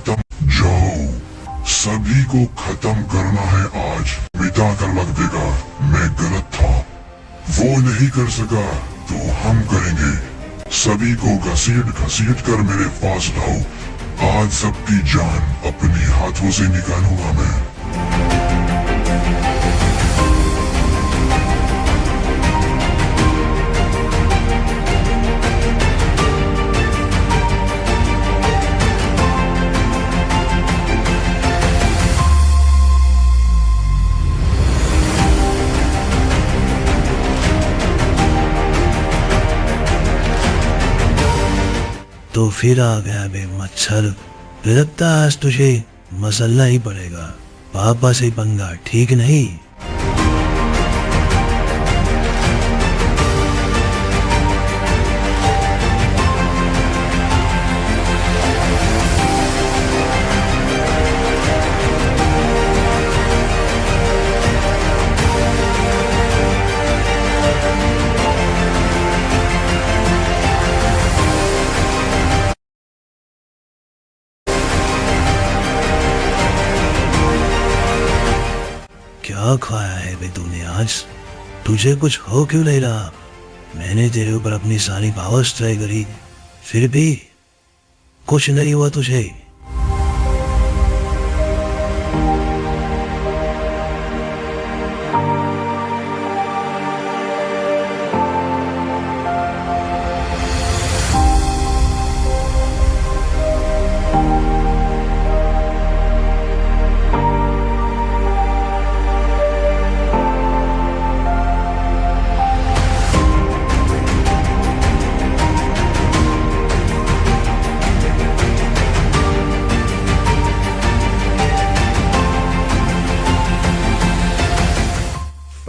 खत्म। जाओ, सभी को खत्म करना है आज। मिटा कर रख देगा। मैं गलत था, वो नहीं कर सका तो हम करेंगे। सभी को घसीट घसीट कर मेरे पास लाओ। आज सबकी जान अपने हाथों से निकालूंगा मैं। तो फिर आ गया बे मच्छर। लगता है आज तुझे मसलना ही पड़ेगा। पापा से पंगा ठीक नहीं। क्या खाया है बे तूने आज? तुझे कुछ हो क्यों नहीं रहा? मैंने तेरे ऊपर अपनी सारी पावर्स ट्राई करी, फिर भी कुछ नहीं हुआ तुझे।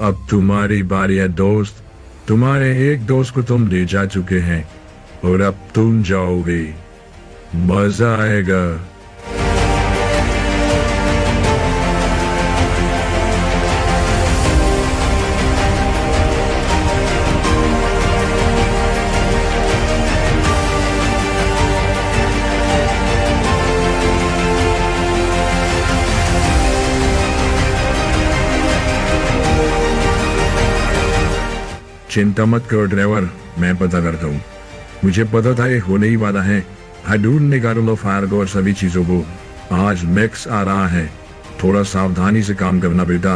अब तुम्हारी बारी है दोस्त। तुम्हारे एक दोस्त को तुम ले जा चुके हैं और अब तुम जाओगे। मजा आएगा। चिंता मत करो ड्राइवर, मैं पता करता हूँ। मुझे पता था ये होने ही वाला है। ढूंढ निकालो लो फायर को और सभी चीजों को। आज मैक्स आ रहा है, थोड़ा सावधानी से काम करना बेटा।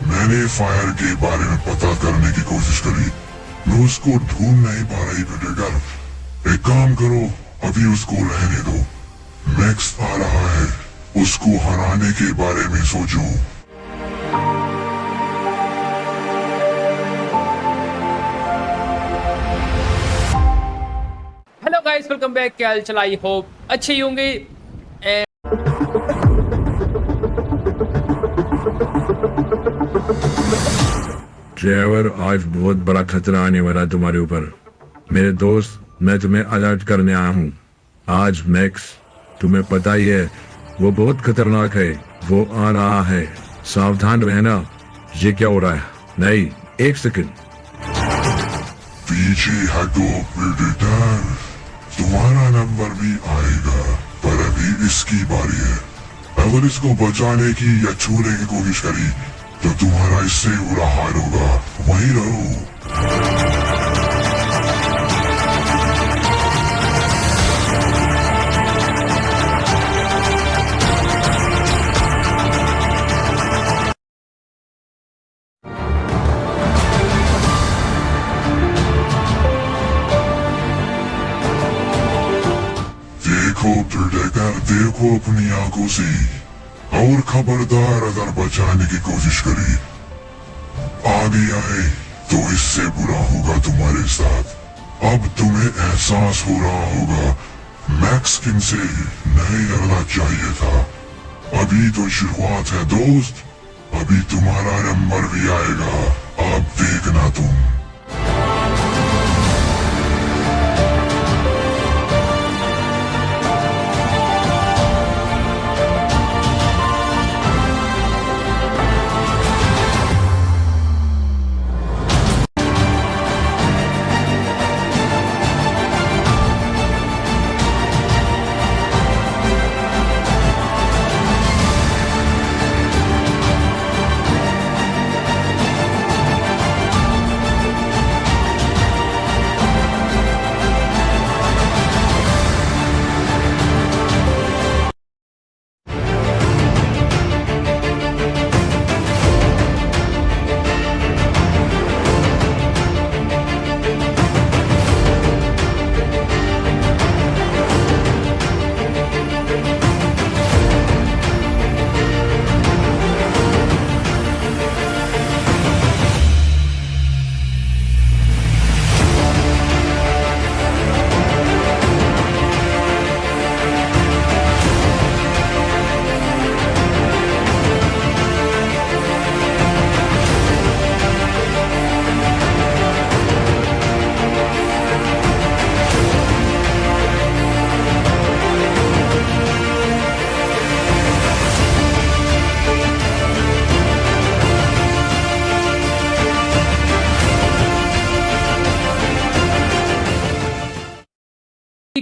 मैंने फायर के बारे में पता करने की कोशिश करी, मैं उसको ढूंढ नहीं पा रही बेटे। एक काम करो, अभी उसको रहने दो। मैक्स आ रहा है, उसको हराने के बारे में सोचो। Hello guys, welcome back. क्या हाल चाल? आई होप अच्छे ही होंगे। ड्राइवर, आज बहुत बड़ा खतरा आने वाला है तुम्हारे ऊपर। मेरे दोस्त, मैं तुम्हें अलर्ट करने आया हूँ। आज मैक्स, तुम्हें पता ही है, वो बहुत खतरनाक है। वो आ रहा है, सावधान रहना। ये क्या हो रहा है? नहीं, एक सेकंड। पीछे हटो प्रेडेटर, तुम्हारा नंबर भी आएगा, पर अभी इसकी बारी है। अगर इसको बचाने की या छूने की कोशिश करी तो तुम्हारा इससे बुरा हाल होगा। वहीं रहो। देखो प्रेडेटर, देखो अपनी आंखों से, और खबरदार अगर बचाने की कोशिश करी आगे आए तो इससे बुरा होगा तुम्हारे साथ। अब तुम्हें एहसास हो रहा होगा मैक्स किन से नहीं लड़ना चाहिए था। अभी तो शुरुआत है दोस्त, अभी तुम्हारा नंबर भी आएगा। अब देखना तुम।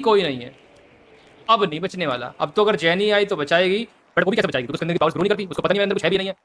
कोई नहीं है, अब नहीं बचने वाला। अब तो अगर जैनी आई तो बचाएगी, बट वो भी कैसे बचाएगी, तो उसके अंदर की पावर नहीं करती, उसको पता नहीं मेरे अंदर कुछ है भी नहीं है।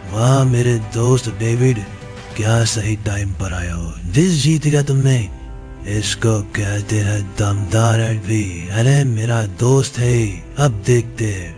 वाह मेरे दोस्त डेविड, क्या सही टाइम पर आया हो। दिस जीतेगा तुमने, इसको कहते हैं दमदार एडवी। अरे मेरा दोस्त है, अब देखते हैं।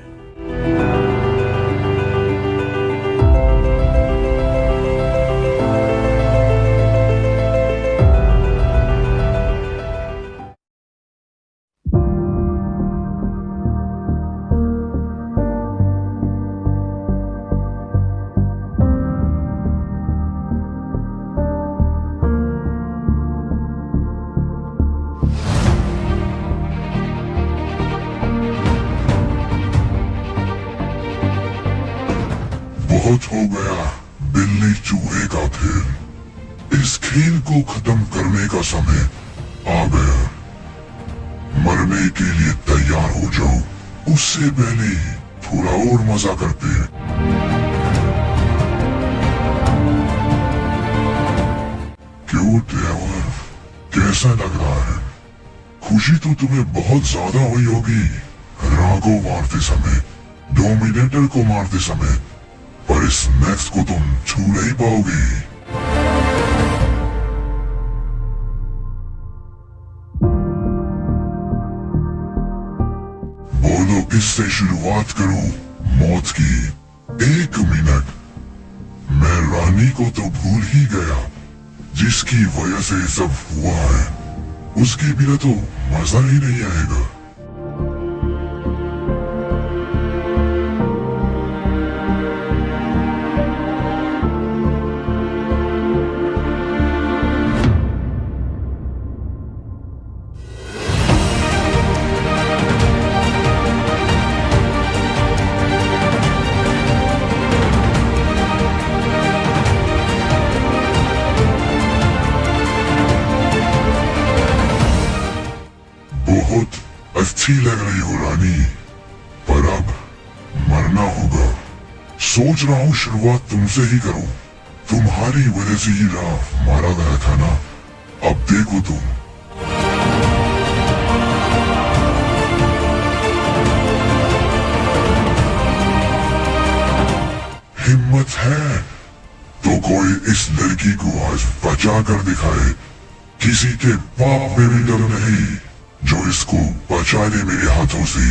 बहुत हो गया बिल्ली चूहे का खेल। इस खेल को खत्म करने का समय आ गया। मरने के लिए तैयार हो जाओ, उससे पहले थोड़ा और मजा करते हैं। क्यों ट्रेवर, कैसा लग रहा है? खुशी तो तुम्हें बहुत ज्यादा हुई होगी रागो मारते समय, डोमिनेटर को मारते समय, पर इस मैक्स को तुम छू नहीं पाओगे। बोलो किससे शुरुआत करूं मौत की? 1 मिनट। मैं रानी को तो भूल ही गया, जिसकी वजह से सब हुआ है। उसके बिना तो मजा ही नहीं आएगा। बहुत अच्छी लग रही हो रानी, पर अब मरना होगा। सोच रहा हूँ शुरुआत तुमसे ही करूं। तुम्हारी वजह से ही राफ मारा गया था ना, अब देखो तुम। हिम्मत है तो कोई इस लड़की को आज बचा कर दिखाए। किसी के बाप में भी डर नहीं जो इसको बचा ले मेरे हाथों से।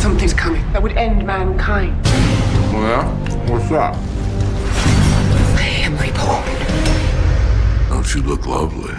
Something's coming that would end mankind. Oh yeah? What's that? I am reborn. Don't you look lovely?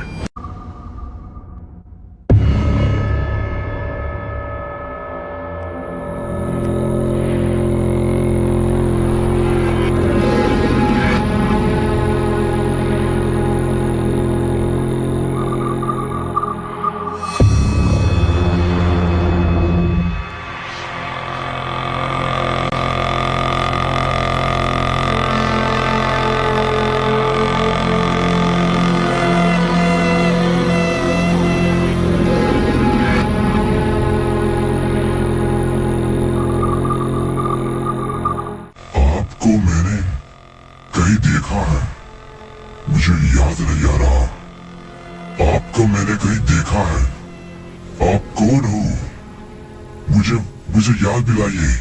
आपको मैंने कहीं देखा है, मुझे याद नहीं आ रहा। आपको मैंने कहीं देखा है। आप कौन हो? मुझे याद दिलाइए।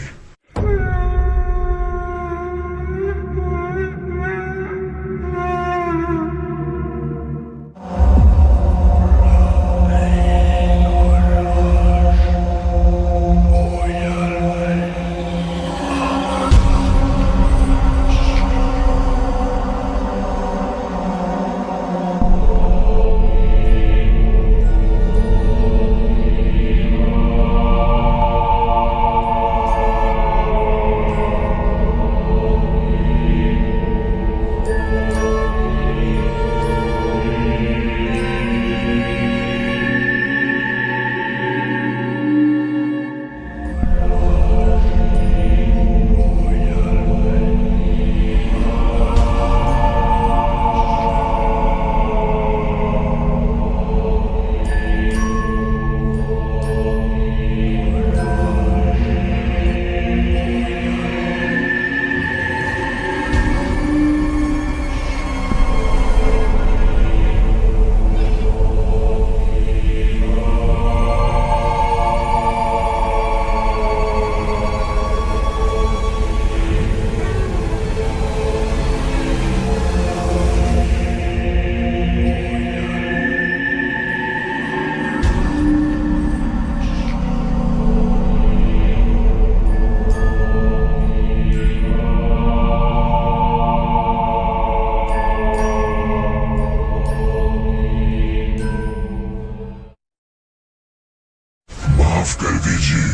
माफ कर दीजिए,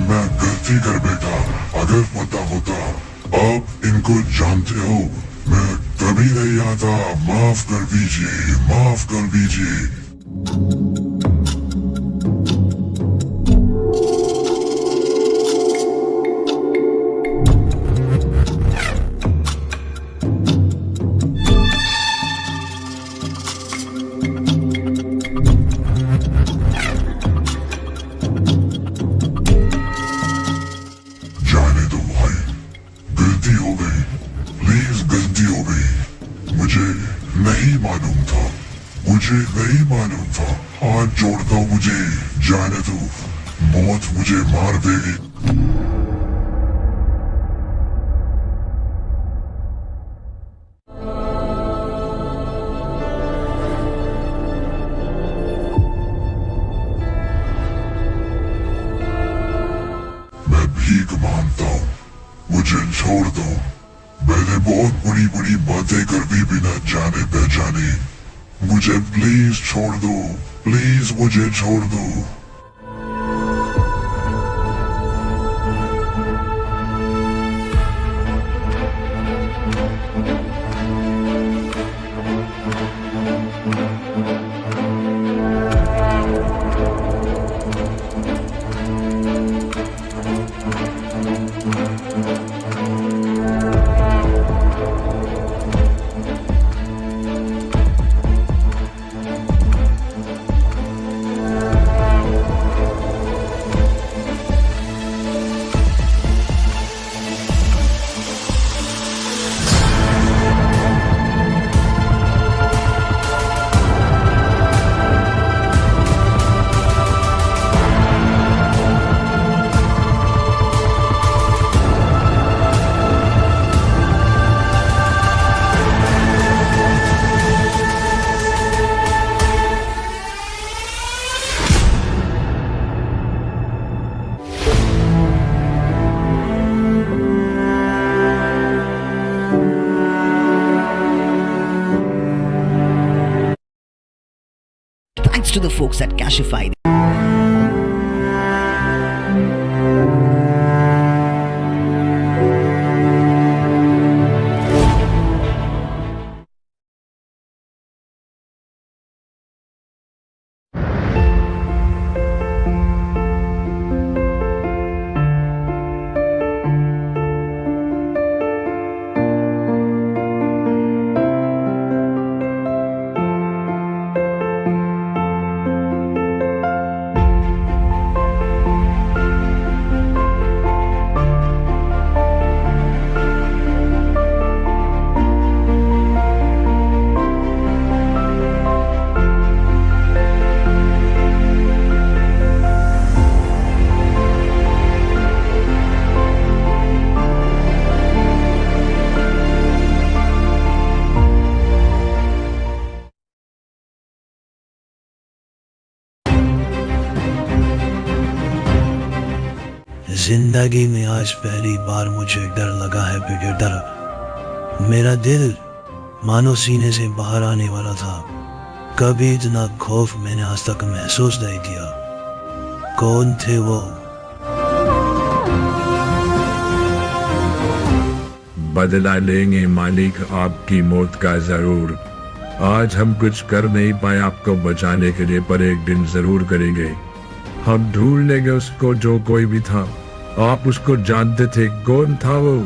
मैं गलती कर बैठा। अगर पता होता आप इनको जानते हो, मैं कभी नहीं आता। माफ कर दीजिए, माफ कर दीजिए। जाने दो भाई, गलती हो गई, प्लीज गलती हो गई। मुझे नहीं मालूम था, मुझे नहीं मालूम था। हाथ जोड़ता हूं, मुझे जाने दो, मौत मुझे मार देगी। मैं भीख मांगता हूँ, मुझे छोड़ दो। मैंने बहुत बड़ी बड़ी बातें कर दी बिना जाने पहचाने। मुझे प्लीज छोड़ दो, प्लीज मुझे छोड़ दो। to the folks at Cashify. जिंदगी में आज पहली बार मुझे डर लगा है ब्रिगेडियर। मेरा दिल मानो सीने से बाहर आने वाला था। कभी इतना खौफ मैंने आज तक महसूस नहीं किया। कौन थे वो? बदला लेंगे मालिक आपकी मौत का जरूर। आज हम कुछ कर नहीं पाए आपको बचाने के लिए, पर एक दिन जरूर करेंगे। हम ढूंढ लेंगे उसको, जो कोई भी था। आप उसको जानते थे, कौन था वो?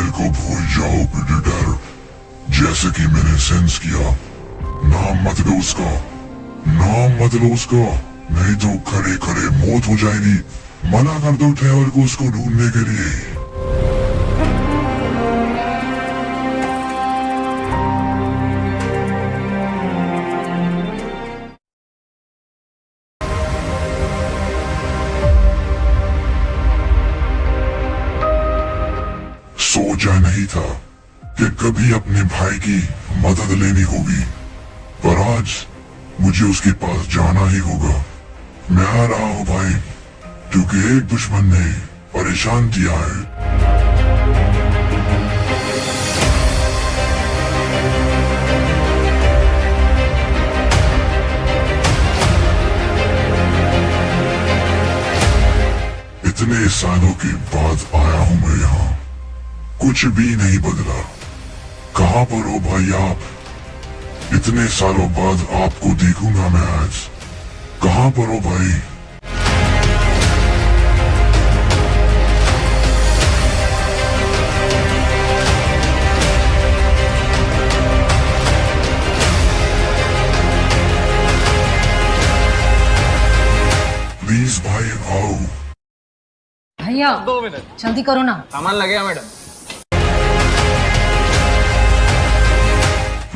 को भूल जाओ प्रेडेटर। जैसे कि मैंने सेंस किया, नाम मत लो उसका, नाम मत लो उसका, नहीं तो खड़े खड़े मौत हो जाएगी। मना कर दो ट्रेवर को उसको ढूंढने के लिए। सोचा नहीं था कि कभी अपने भाई की मदद लेनी होगी, पर आज मुझे उसके पास जाना ही होगा। मैं आ रहा हूं भाई, क्योंकि एक दुश्मन ने परेशान किया है। इतने सालों के बाद आया हूं मैं यहाँ, कुछ भी नहीं बदला। कहां पर हो भाई आप? इतने सालों बाद आपको देखूंगा मैं आज। कहां पर हो भाई? प्लीज भाई आओ। भैया 2 मिनट जल्दी करो ना, सामान लगे गया मैडम।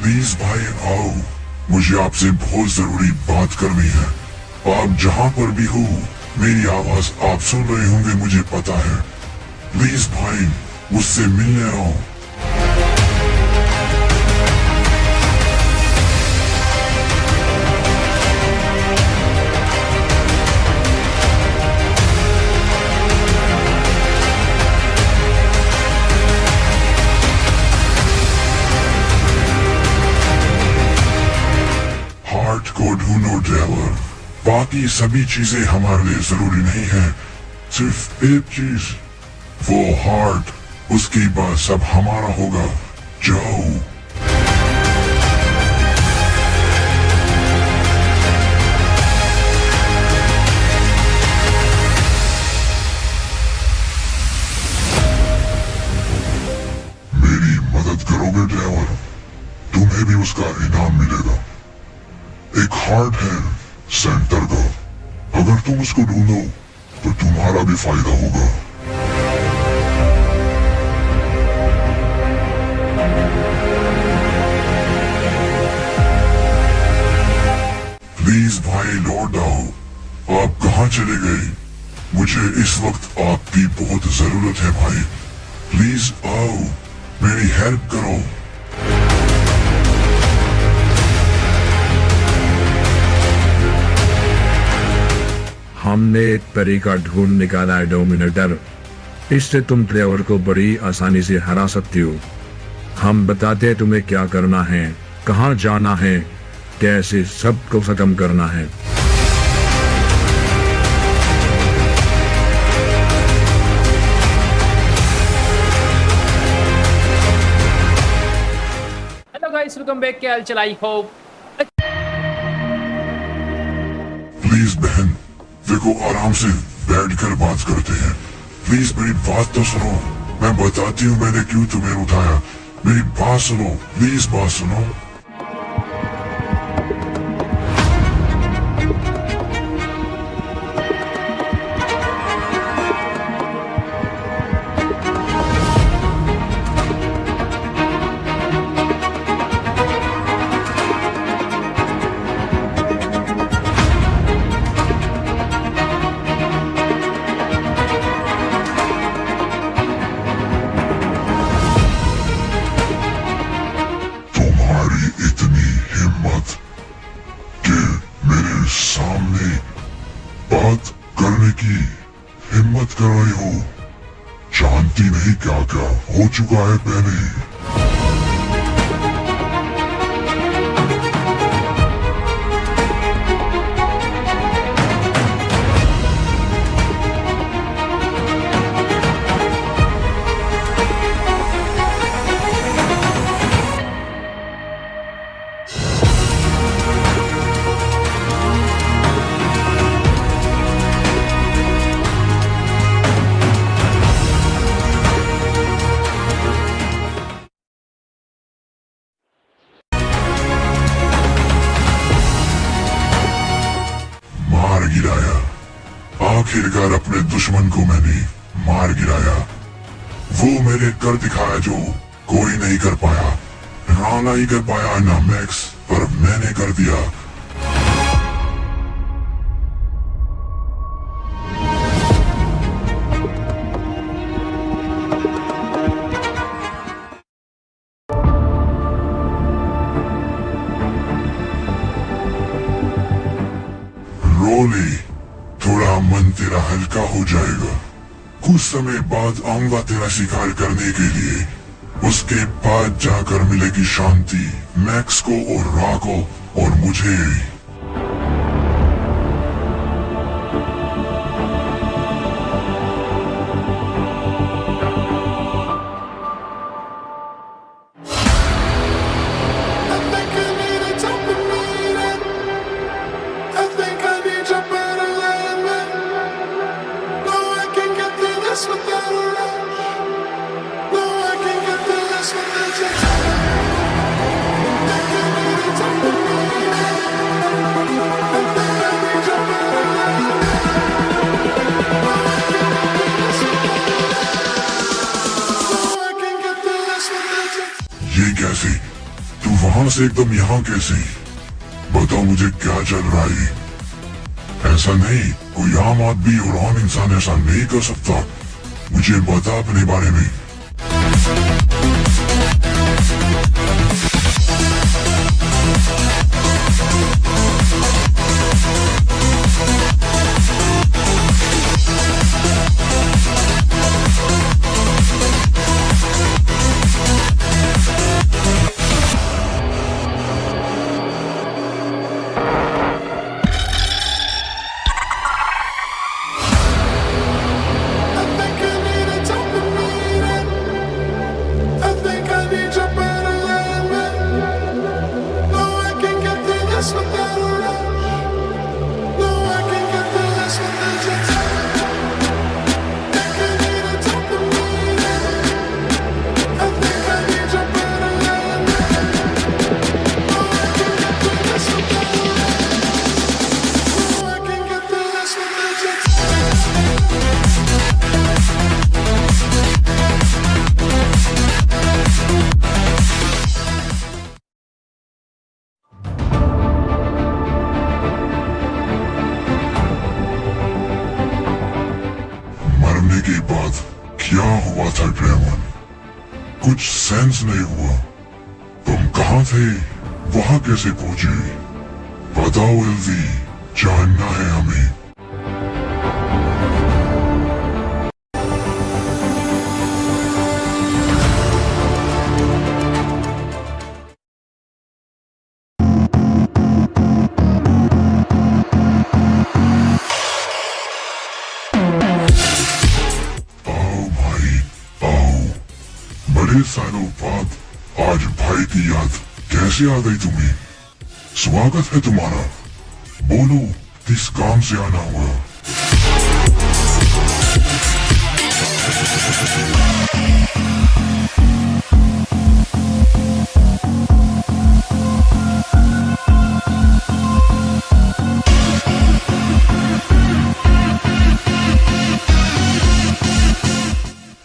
प्लीज भाई आओ, मुझे आपसे बहुत जरूरी बात करनी है। आप जहां पर भी हो, मेरी आवाज आप सुन रहे होंगे, मुझे पता है। प्लीज भाई मुझसे मिलने आओ। हार्ट को ढूंढो ड्राइवर, बाकी सभी चीजें हमारे लिए जरूरी नहीं है। सिर्फ एक चीज, वो हार्ट, उसके बाद सब हमारा होगा। जाओ। मेरी मदद करोगे ड्राइवर? तुम्हें भी उसका इनाम मिलेगा। एक हार्ट है सेंटर का, अगर तुम उसको ढूंढो तो तुम्हारा भी फायदा होगा। प्लीज भाई लौट आओ। आप कहाँ चले गए? मुझे इस वक्त आपकी बहुत जरूरत है भाई। प्लीज आओ, मेरी हेल्प करो। हमने एक तरीका ढूंढ निकाला है डोमिनेटर, इससे तुम ड्राइवर को बड़ी आसानी से हरा सकती हो। हम बताते हैं तुम्हें क्या करना है, कहाँ जाना है, कैसे सबको खत्म करना है। Hello guys, welcome back. क्या हाल चाल? आई होप प्लीज बहन, देखो आराम से बैठकर बात करते हैं। प्लीज मेरी बात तो सुनो। मैं बताती हूँ मैंने क्यों तुम्हें उठाया। मेरी बात सुनो, प्लीज बात सुनो। तुम्हारी इतनी हिम्मत कि मेरे सामने बात करने की हिम्मत कर रही हो। जानती नहीं क्या क्या हो चुका है पहले। मार गिराया, आखिरकार अपने दुश्मन को मैंने मार गिराया। वो मेरे कर दिखाया जो कोई नहीं कर पाया। राणा ही कर पाया ना मैक्स, पर मैंने कर दिया। रोली, थोड़ा मन तेरा हल्का हो जाएगा। कुछ समय बाद आऊंगा तेरा शिकार करने के लिए। उसके बाद जाकर मिलेगी शांति मैक्स को और रा को और मुझे। ये कैसे? तू वहां से एकदम यहाँ कैसे? बताओ मुझे क्या चल रहा है? ऐसा नहीं, कोई आम आदमी और आम इंसान ऐसा नहीं कर सकता। मुझे बता अपने बारे में। I think I need a dopamine. I think I need your better alignment. No, I can get through this without a rush. No, I can get through this without your touch. Think I need a dopamine. I think I need your better alignment. No, I can get through this without a rush. No, I can get through this without your touch. मरने के बाद क्या हुआ था ड्रेमन? कुछ sense नहीं हुआ। तुम कहाँ थे? वहां कैसे पहुंचे? बताओ एल्वी, जानना है हमें। आओ भाई, आओ। बड़े सालों बाद आज भाई की याद कैसे आ गई तुम्हें? स्वागत है तुम्हारा। बोलो, किस काम से आना हुआ?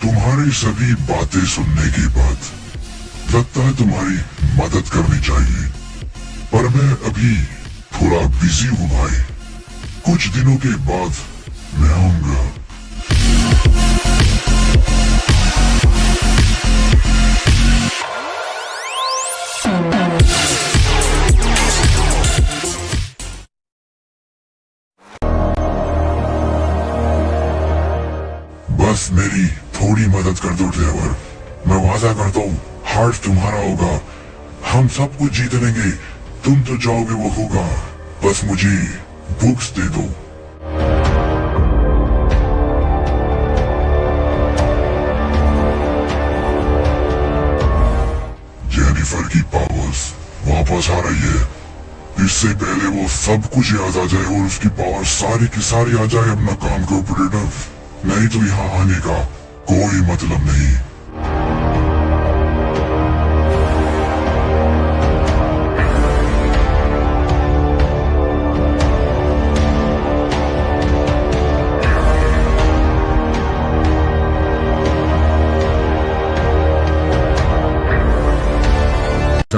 तुम्हारी सभी बातें सुनने के बाद लगता है तुम्हारी मदद करनी चाहिए, पर मैं अभी थोड़ा बिजी हूँ भाई। कुछ दिनों के बाद मैं आऊंगा। बस मेरी थोड़ी मदद कर दो ड्राइवर। मैं वादा करता हूँ हार्ट तुम्हारा होगा। हम सब कुछ जीत लेंगे। तुम तो जाओगे वो होगा। बस मुझे बुक्स दे दो। जेनिफर की पावर्स वापस आ रही है। इससे पहले वो सब कुछ याद आ जाए और उसकी पावर सारी की सारी आ जाए अपना काम को ऑपरेटर। नहीं तो यहाँ आने का कोई मतलब नहीं।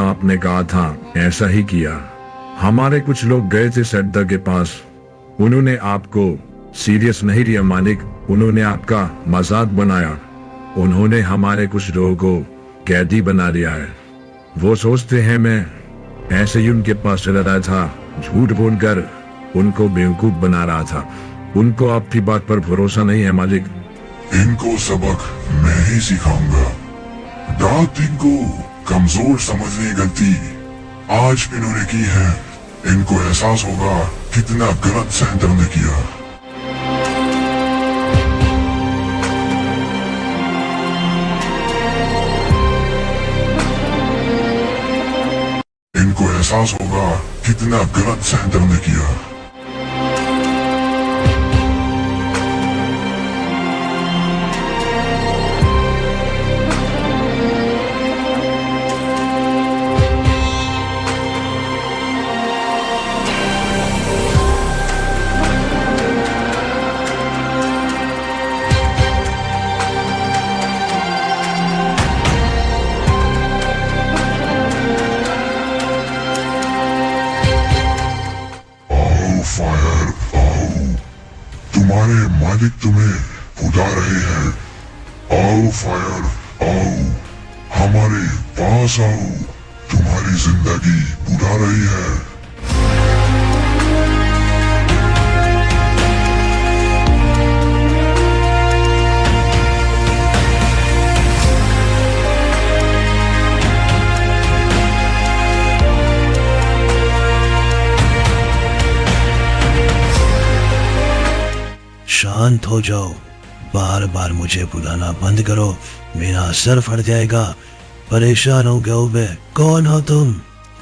आपने कहा था ऐसा ही किया। हमारे कुछ लोग गए थे सरदार के पास। उन्होंने आपको सीरियस नहीं लिया मालिक। उन्होंने आपका मजाक बनाया। उन्होंने हमारे कुछ लोगों को कैदी बना लिया है। वो सोचते हैं मैं ऐसे ही उनके पास चला रहा था। झूठ बोलकर उनको बेवकूफ बना रहा था। उनको आपकी बात पर भरोसा नहीं है मालिक। इनको सबक मैं ही सिखाऊंगा। डार्क इनको कमजोर समझने की गलती आज इन्होंने की है। इनको एहसास होगा कितना गलत सेंटर ने किया। इनको एहसास होगा कितना गलत सेंटर ने किया। फायर आओ, तुम्हारे मालिक तुम्हें बुला रहे हैं। आओ फायर, आओ, हमारे पास आओ, तुम्हारी जिंदगी बुला रही है। शांत हो जाओ, बार बार मुझे बुलाना बंद करो, मेरा सर फट जाएगा। परेशान हो गया हूं मैं। कौन हो तुम?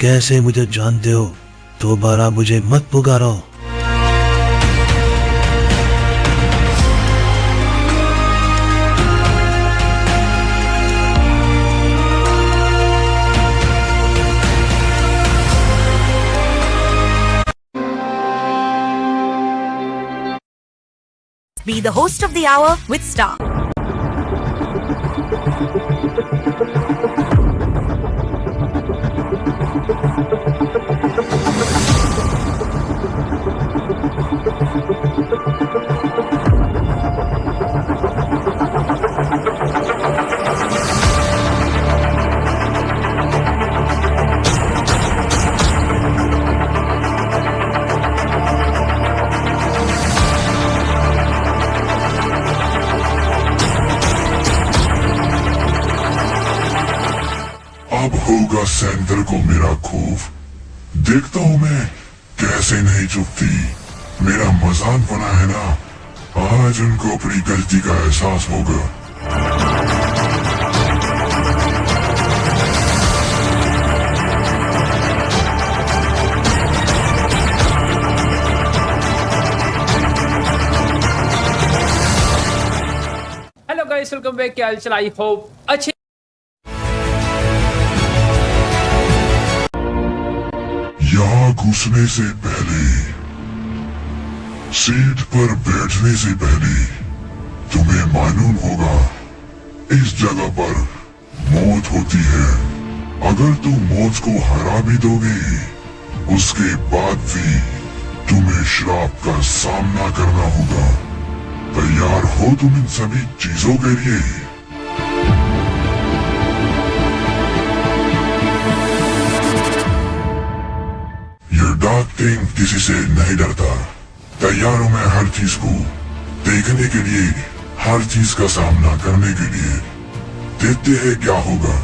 कैसे मुझे जानते हो? दोबारा मुझे मत पुकारो। Be the host of the hour with Star. अब होगा सैंडल को मेरा खौफ। देखता हूं मैं कैसे नहीं चुपती। मेरा मजाक बना है ना, आज उनको अपनी गलती का एहसास होगा। Hello guys, welcome back. क्या हाल चाल? आई होप अच्छे। यहाँ घुसने से पहले, सीट पर बैठने से पहले तुम्हें मालूम होगा इस जगह पर मौत होती है। अगर तुम मौत को हरा भी दोगे, उसके बाद भी तुम्हें श्राप का सामना करना होगा। तैयार हो तुम इन सभी चीजों के लिए? ये डार्क थिंग किसी से नहीं डरता। तैयार हूं मैं हर चीज को देखने के लिए, हर चीज का सामना करने के लिए। देखते हैं क्या होगा।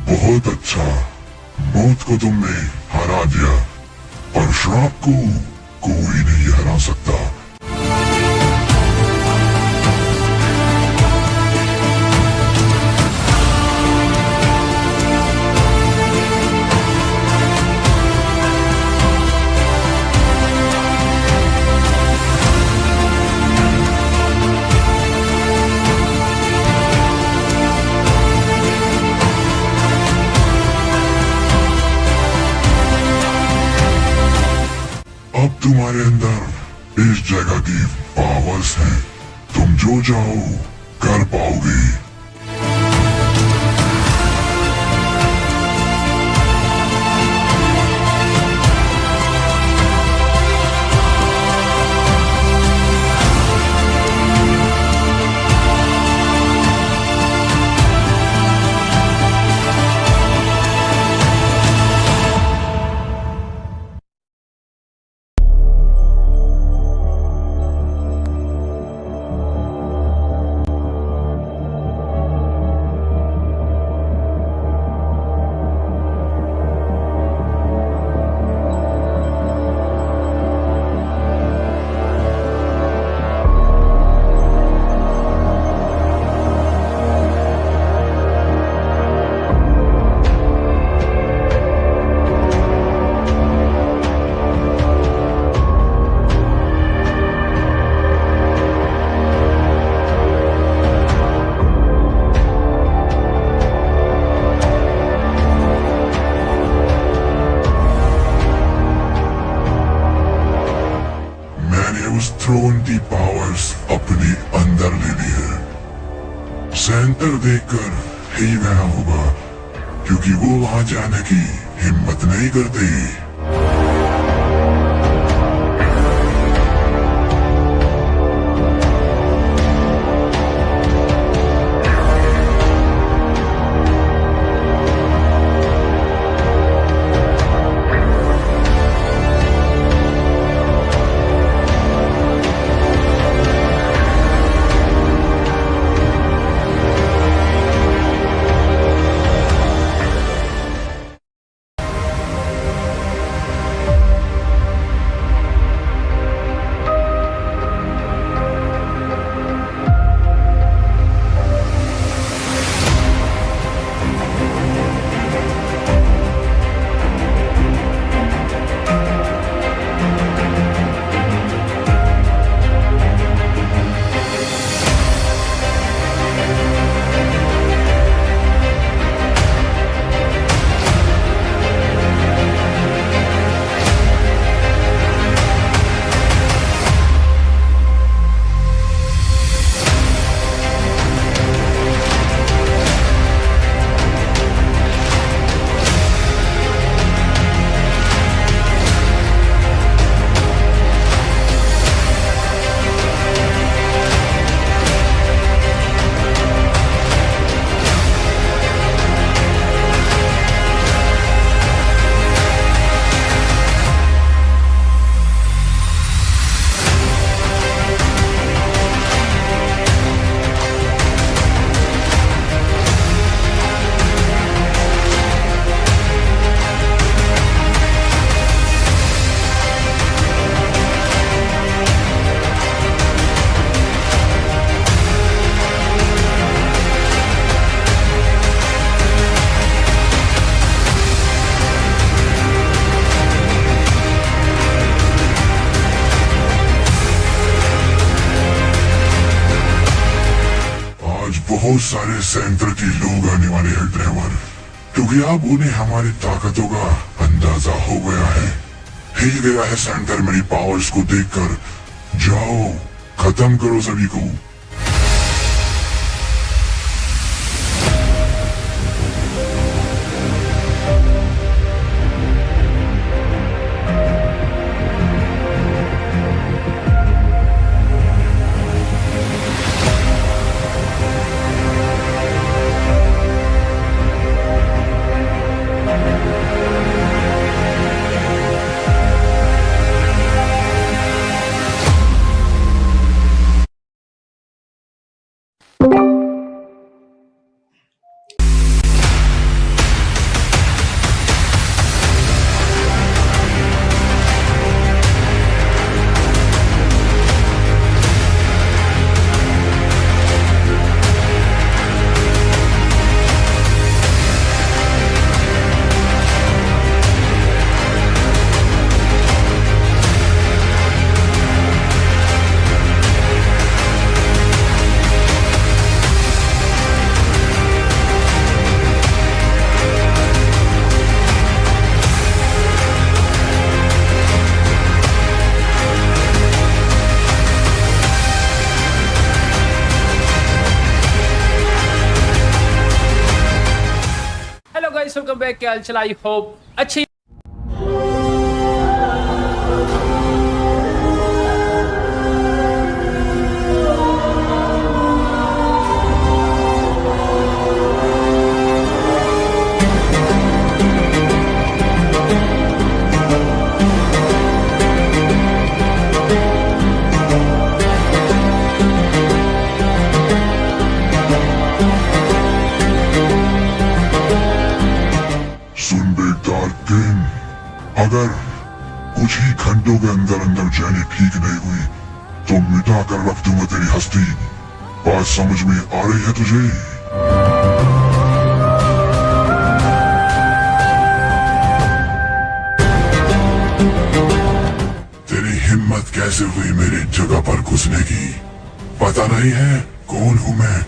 बहुत अच्छा, मौत को तुमने हरा दिया, पर श्राप को कोई नहीं हरा सकता। अब तुम्हारे अंदर इस जगह की पावर्स हैं। तुम जो चाहो कर पाओगे। थ्रोन की पावर्स अपने अंदर ले ली है। सेंटर देखकर ही गया होगा, क्योंकि वो वहां जाने की हिम्मत नहीं करती। बहुत सारे सेंटर के लोग आने वाले हैं ड्राइवर, क्योंकि अब उन्हें हमारी ताकतों का अंदाजा हो गया है। हिल गया है सेंटर मेरी पावर्स को देखकर। जाओ, खत्म करो सभी को। Welcome back. क्या हाल चाल, आई होप अच्छी। अगर कुछ ही घंटों के अंदर अंदर जैनी ठीक नहीं हुई तो मिटा कर रख दूंगा तेरी हस्ती। बात समझ में आ रही है तुझे? तेरी हिम्मत कैसे हुई मेरी जगह पर घुसने की? पता नहीं है कौन हूं मैं?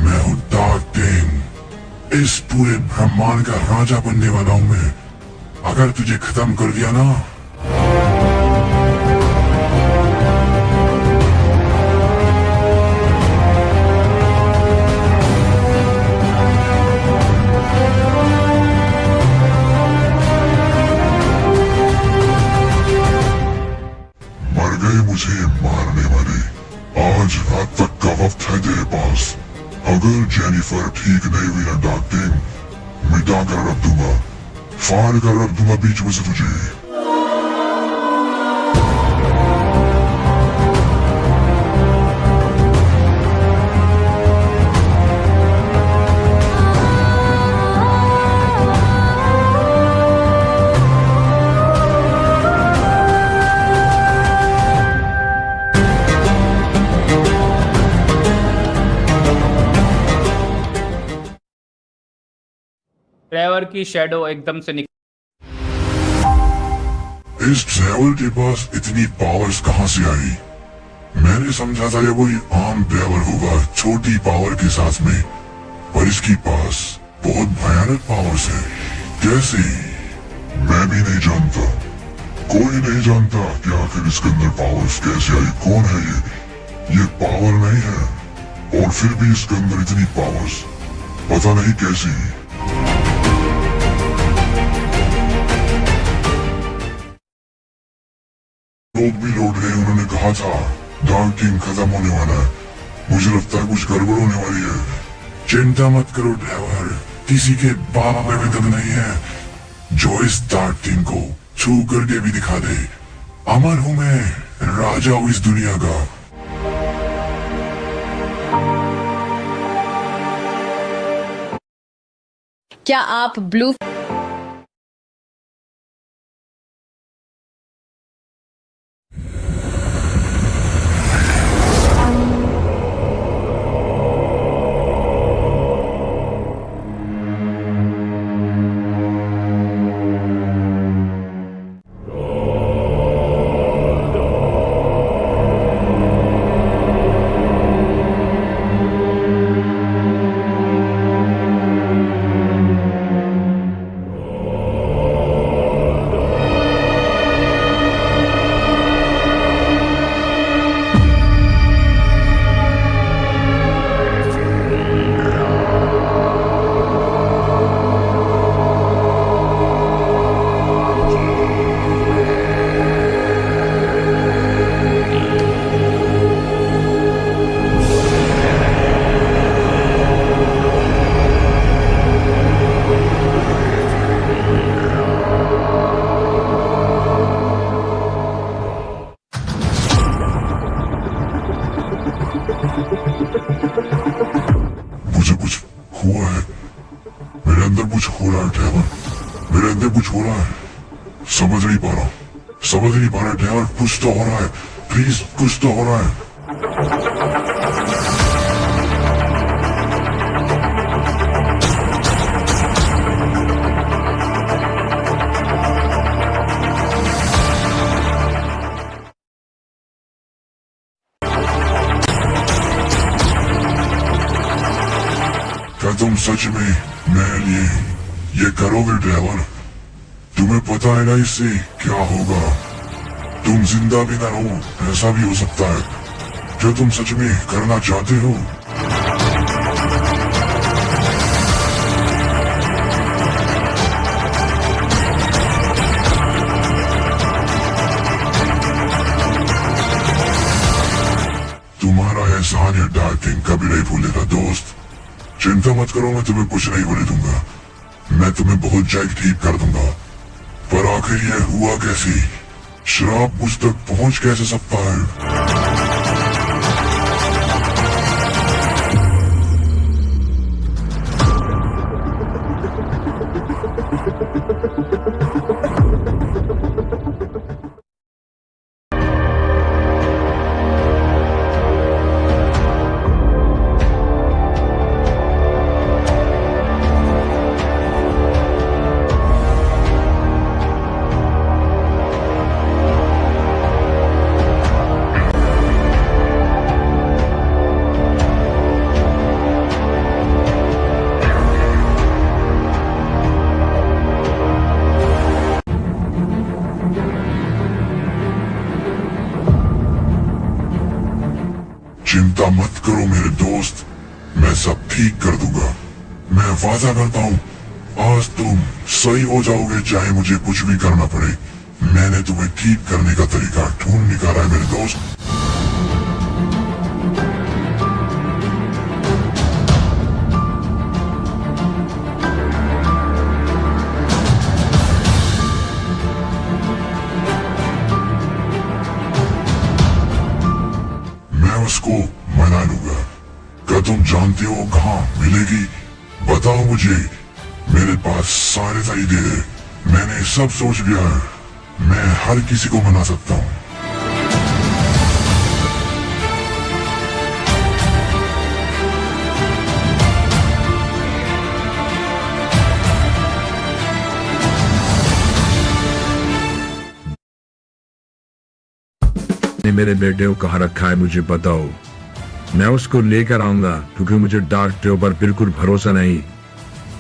मैं हूं डार्क किंग। इस पूरे ब्रह्मांड का राजा बनने वाला हूं मैं। अगर तुझे खत्म कर दिया ना जेनिफर ठीक नहीं हुई ना डार्टिंग, मिटा कर रख दूंगा, फाड़ कर रख दूंगा बीच में से तुझे। ट्रेवर की शैडो एकदम से निकल। इस ट्रेवल के पास इतनी पावर्स कहां से आई? मैंने समझा था ये कोई आम ट्रेवल होगा छोटी पावर के साथ में, पर इसके पास बहुत भयानक पावर्स है। कैसे? मैं भी नहीं जानता, कोई नहीं जानता कि आखिर इसके अंदर पावर्स कैसे आई। कौन है ये पावर नहीं है और फिर भी इसके अंदर इतनी पावर्स, पता नहीं कैसी। लोग भी लौट गए, उन्होंने कहा था डार्क किंग खत्म होने वाला है। मुझे लगता है कुछ गड़बड़ होने वाली है। चिंता मत करो ड्राइवर, किसी के बाप में भी दम नहीं है जो इस डार्क किंग को छू करके भी दिखा दे। अमर हूं मैं, राजा हूं इस दुनिया का। क्या आप ब्लू मुझे कुछ हुआ है, मेरे अंदर कुछ हो रहा है ड्राइवर, मेरे अंदर कुछ हो रहा है, समझ नहीं पा रहा ड्राइवर, कुछ तो हो रहा है, प्लीज कुछ तो हो रहा है। क्या तुम सच में मेरे लिए ये करोगे ड्राइवर? तुम्हें पता है ना इससे क्या होगा? तुम जिंदा भी ना हो, ऐसा भी हो सकता है। क्या तुम सच में करना चाहते हो? तुम्हारा एहसान या डार्क किंग कभी नहीं भूलेगा दोस्त। चिंता मत करो, मैं तुम्हें कुछ नहीं होने दूंगा, मैं तुम्हें बहुत जल्द ठीक कर दूंगा। पर आखिर यह हुआ कैसे? श्राप मुझ तक पहुंच कैसे सकता है? चिंता मत करो मेरे दोस्त, मैं सब ठीक कर दूंगा। मैं वादा करता हूँ, आज तुम सही हो जाओगे चाहे मुझे कुछ भी करना पड़े। मैंने तुम्हें ठीक करने का तरीका ढूंढ निकाला है मेरे दोस्त। उसको मना लूंगा। क्या तुम जानते हो कहाँ मिलेगी? बताओ मुझे, मेरे पास सारे तरीके हैं, मैंने सब सोच लिया है, मैं हर किसी को मना सकता हूँ। ने मेरे बेटे को कहाँ रखा है मुझे बताओ, मैं उसको लेकर आऊंगा, क्योंकि मुझे डॉक्टरों पर बिल्कुल भरोसा नहीं।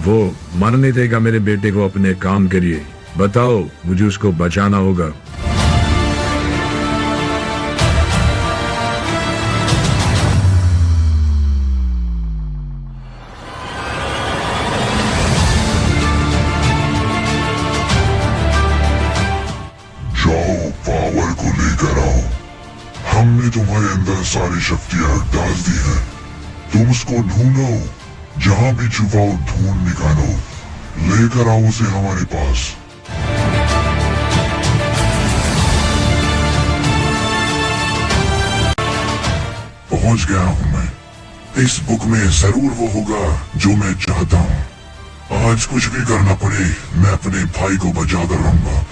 वो मरने देगा मेरे बेटे को अपने काम के लिए। बताओ, मुझे उसको बचाना होगा। जाओ, पावर को लेकर आओ। हमने तुम्हारे अंदर सारी शक्तियां डाल दी हैं। तुम उसको ढूंढो, जहां भी छुपाओ ढूंढ निकालो, लेकर आओ उसे हमारे पास। पहुंच गया हूं मैं। इस बुक में जरूर वो होगा जो मैं चाहता हूं। आज कुछ भी करना पड़े, मैं अपने भाई को बचा कर रहूंगा।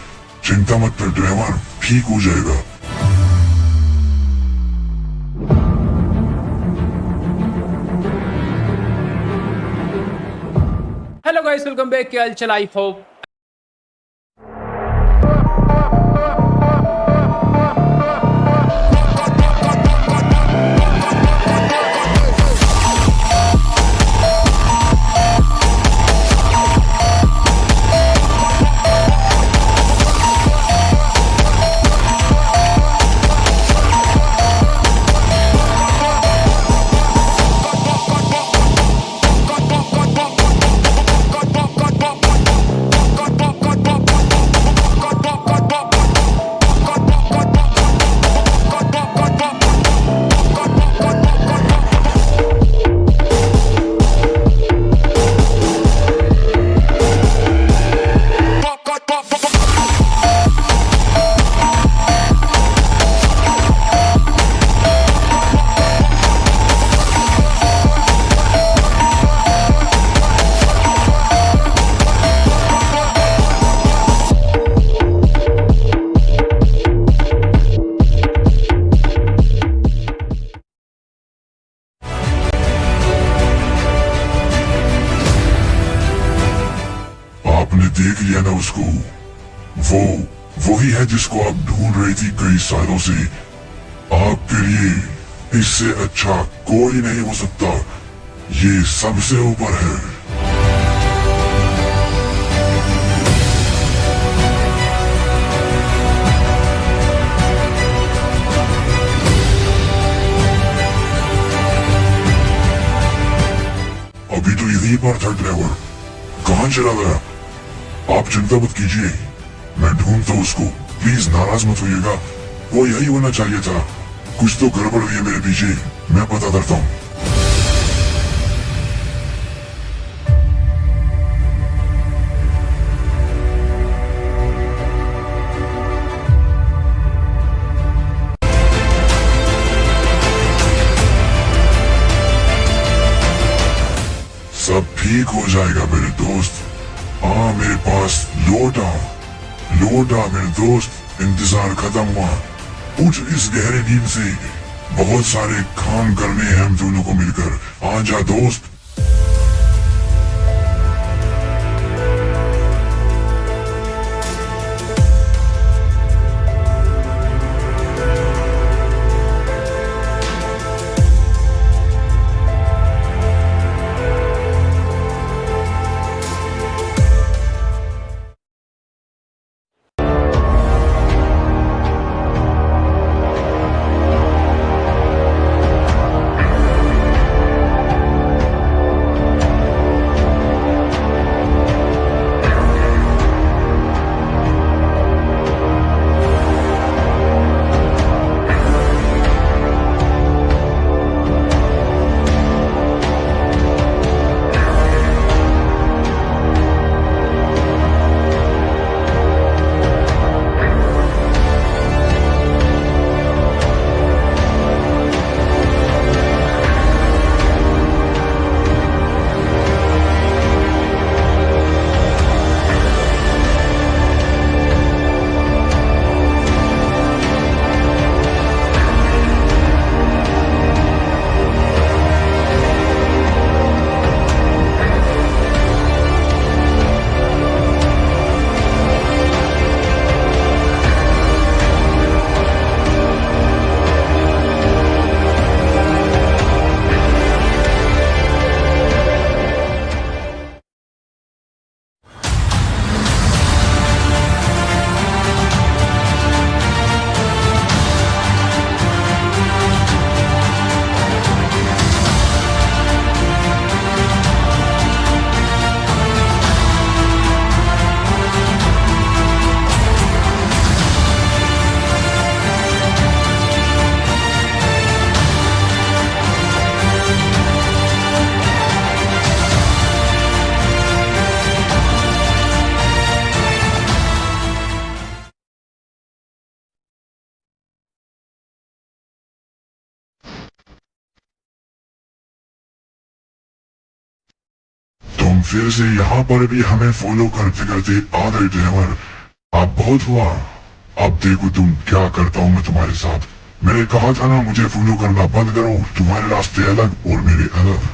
चिंता मत कर ड्राइवर, ठीक हो जाएगा। Hello guys, welcome back. क्या हाल चाल? आई होप आपने देख लिया ना उसको? वो वही है जिसको आप ढूंढ रही थी कई सालों से। आपके लिए इससे अच्छा कोई नहीं हो सकता। ये सबसे ऊपर है। अभी तो यहीं पर था ड्राइवर, कहाँ चला गया? आप चिंता मत कीजिए, मैं ढूंढता हूं उसको। प्लीज नाराज मत होइएगा, वो यही होना चाहिए था। कुछ तो गड़बड़ हुई है मेरे पीछे, मैं पता करता हूँ। सब ठीक हो जाएगा मेरे दोस्त। मेरे पास लौटा मेरे दोस्त। इंतजार खत्म हुआ। उठ इस गहरे नींद से, बहुत सारे काम करने हैं हम दोनों को मिलकर। आ जा दोस्त। फिर से यहाँ पर भी हमें फॉलो करते करते आ गए ड्राइवर। अब बहुत हुआ, अब देखो तुम क्या करता हूँ मैं तुम्हारे साथ। मैंने कहा था ना मुझे फॉलो करना बंद करो, तुम्हारे रास्ते अलग और मेरे अलग।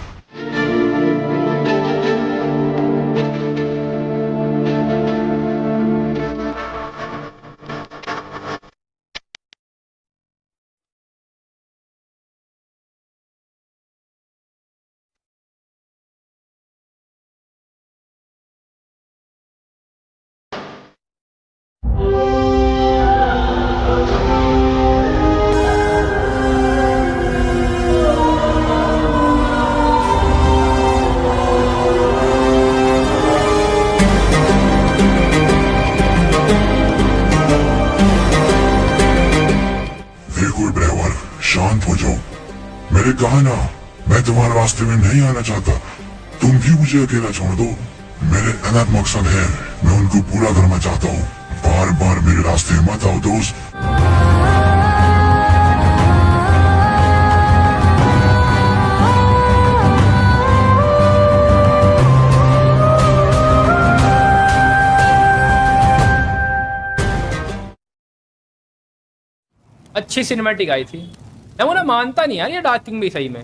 देखो ड्राइवर, शांत हो जाओ। मैंने कहा ना मैं तुम्हारे रास्ते में नहीं आना चाहता, तुम भी मुझे अकेला छोड़ दो। मेरे अलग मकसद है, मैं उनको पूरा करना चाहता हूँ। बार बार मेरे रास्ते मत आओ दोस्त। अच्छी सिनेमैटिक आई थी। मैं वो ना मानता नहीं यार, ये डार्क किंग भी सही में।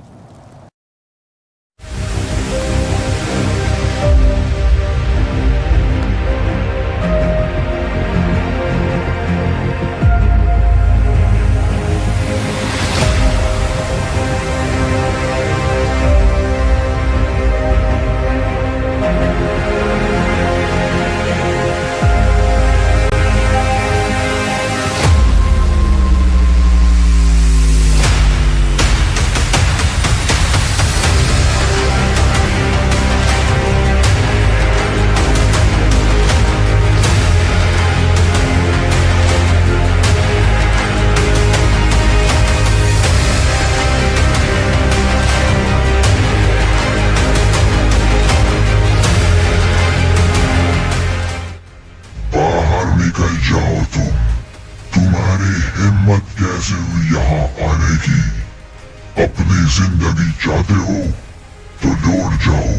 बाहर निकल जाओ तुम्हारी हिम्मत कैसे हुई यहाँ आने की? अपनी जिंदगी चाहते हो तो लौट जाओ,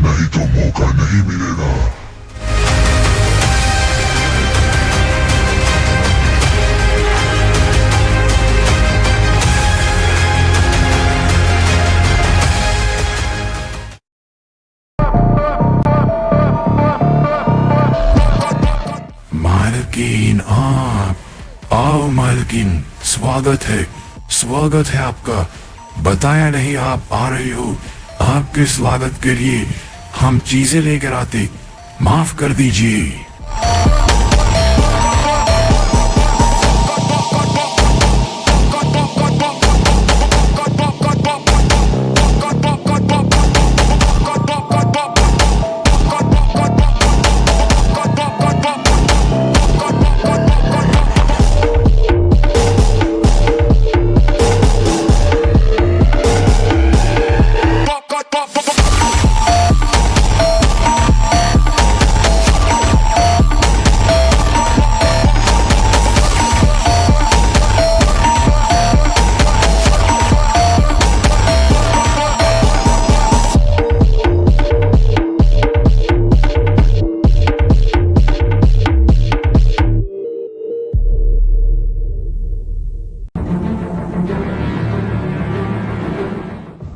नहीं तो मौका नहीं मिलेगा। मालकिन आप आओ मालकिन, स्वागत है आपका। बताया नहीं आप आ रही हो, आपके स्वागत के लिए हम चीजें लेकर आते, माफ कर दीजिए।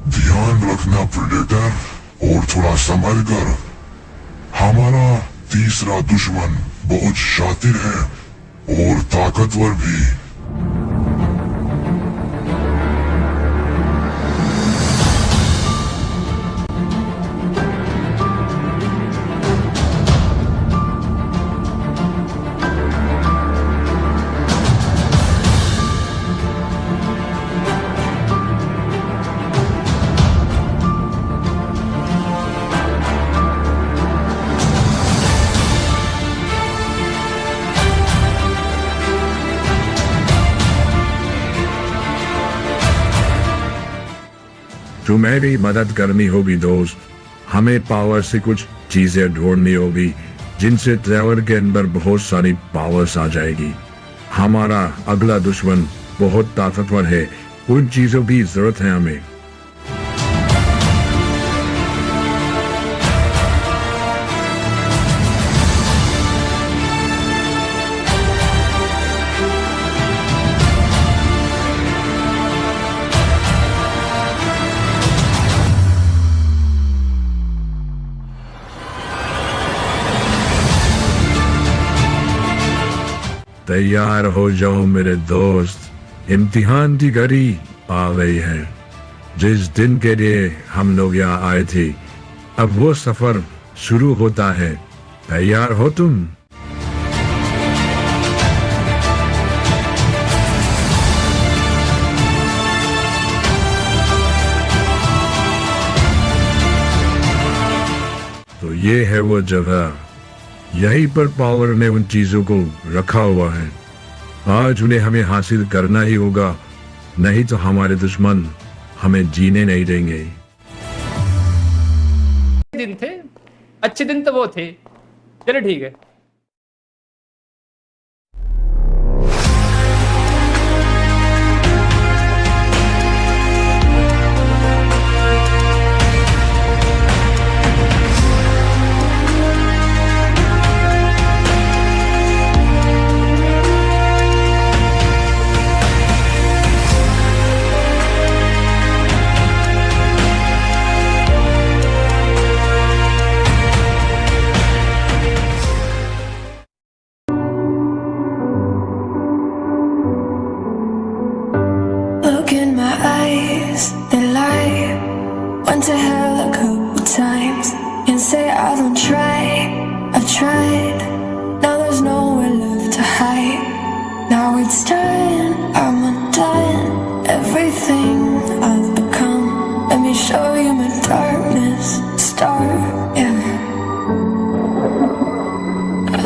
ध्यान रखना प्रेडेटर, और थोड़ा संभल कर। हमारा तीसरा दुश्मन बहुत शातिर है और ताकतवर भी। तुम्हें भी मदद करनी होगी दोस्त। हमें पावर से कुछ चीजें ढूंढनी होगी जिनसे ट्रेवर के अंदर बहुत सारी पावर्स आ जाएगी। हमारा अगला दुश्मन बहुत ताकतवर है, उन चीजों की जरूरत है हमें। तैयार हो जाओ मेरे दोस्त, इम्तिहान की घड़ी आ गई है। जिस दिन के लिए हम लोग यहाँ आए थे, अब वो सफर शुरू होता है। तैयार हो तुम? तो ये है वो जगह, यहीं पर पावर ने उन चीजों को रखा हुआ है। आज उन्हें हमें हासिल करना ही होगा, नहीं तो हमारे दुश्मन हमें जीने नहीं देंगे। दिन थे, अच्छे दिन तो वो थे। चलो ठीक है। Look in my eyes, they lie. Went to hell a couple times. Can't say I don't try. I've tried. Now there's nowhere left to hide. Now it's done. I'm undone. Everything I've become. Let me show you my darkness. Start, yeah.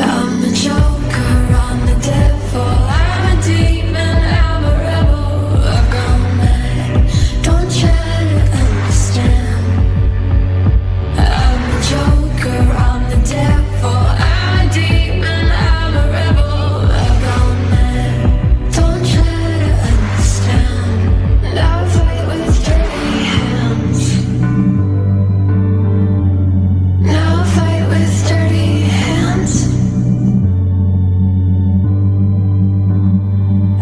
I'm the joker, I'm the devil, I'm a demon, I'm a rebel. I've gone mad, don't try to understand. I'm the joker, I'm the devil, I'm a demon, I'm a rebel. I've gone mad, don't try to understand. Now I fight with dirty hands. Now I fight with dirty hands.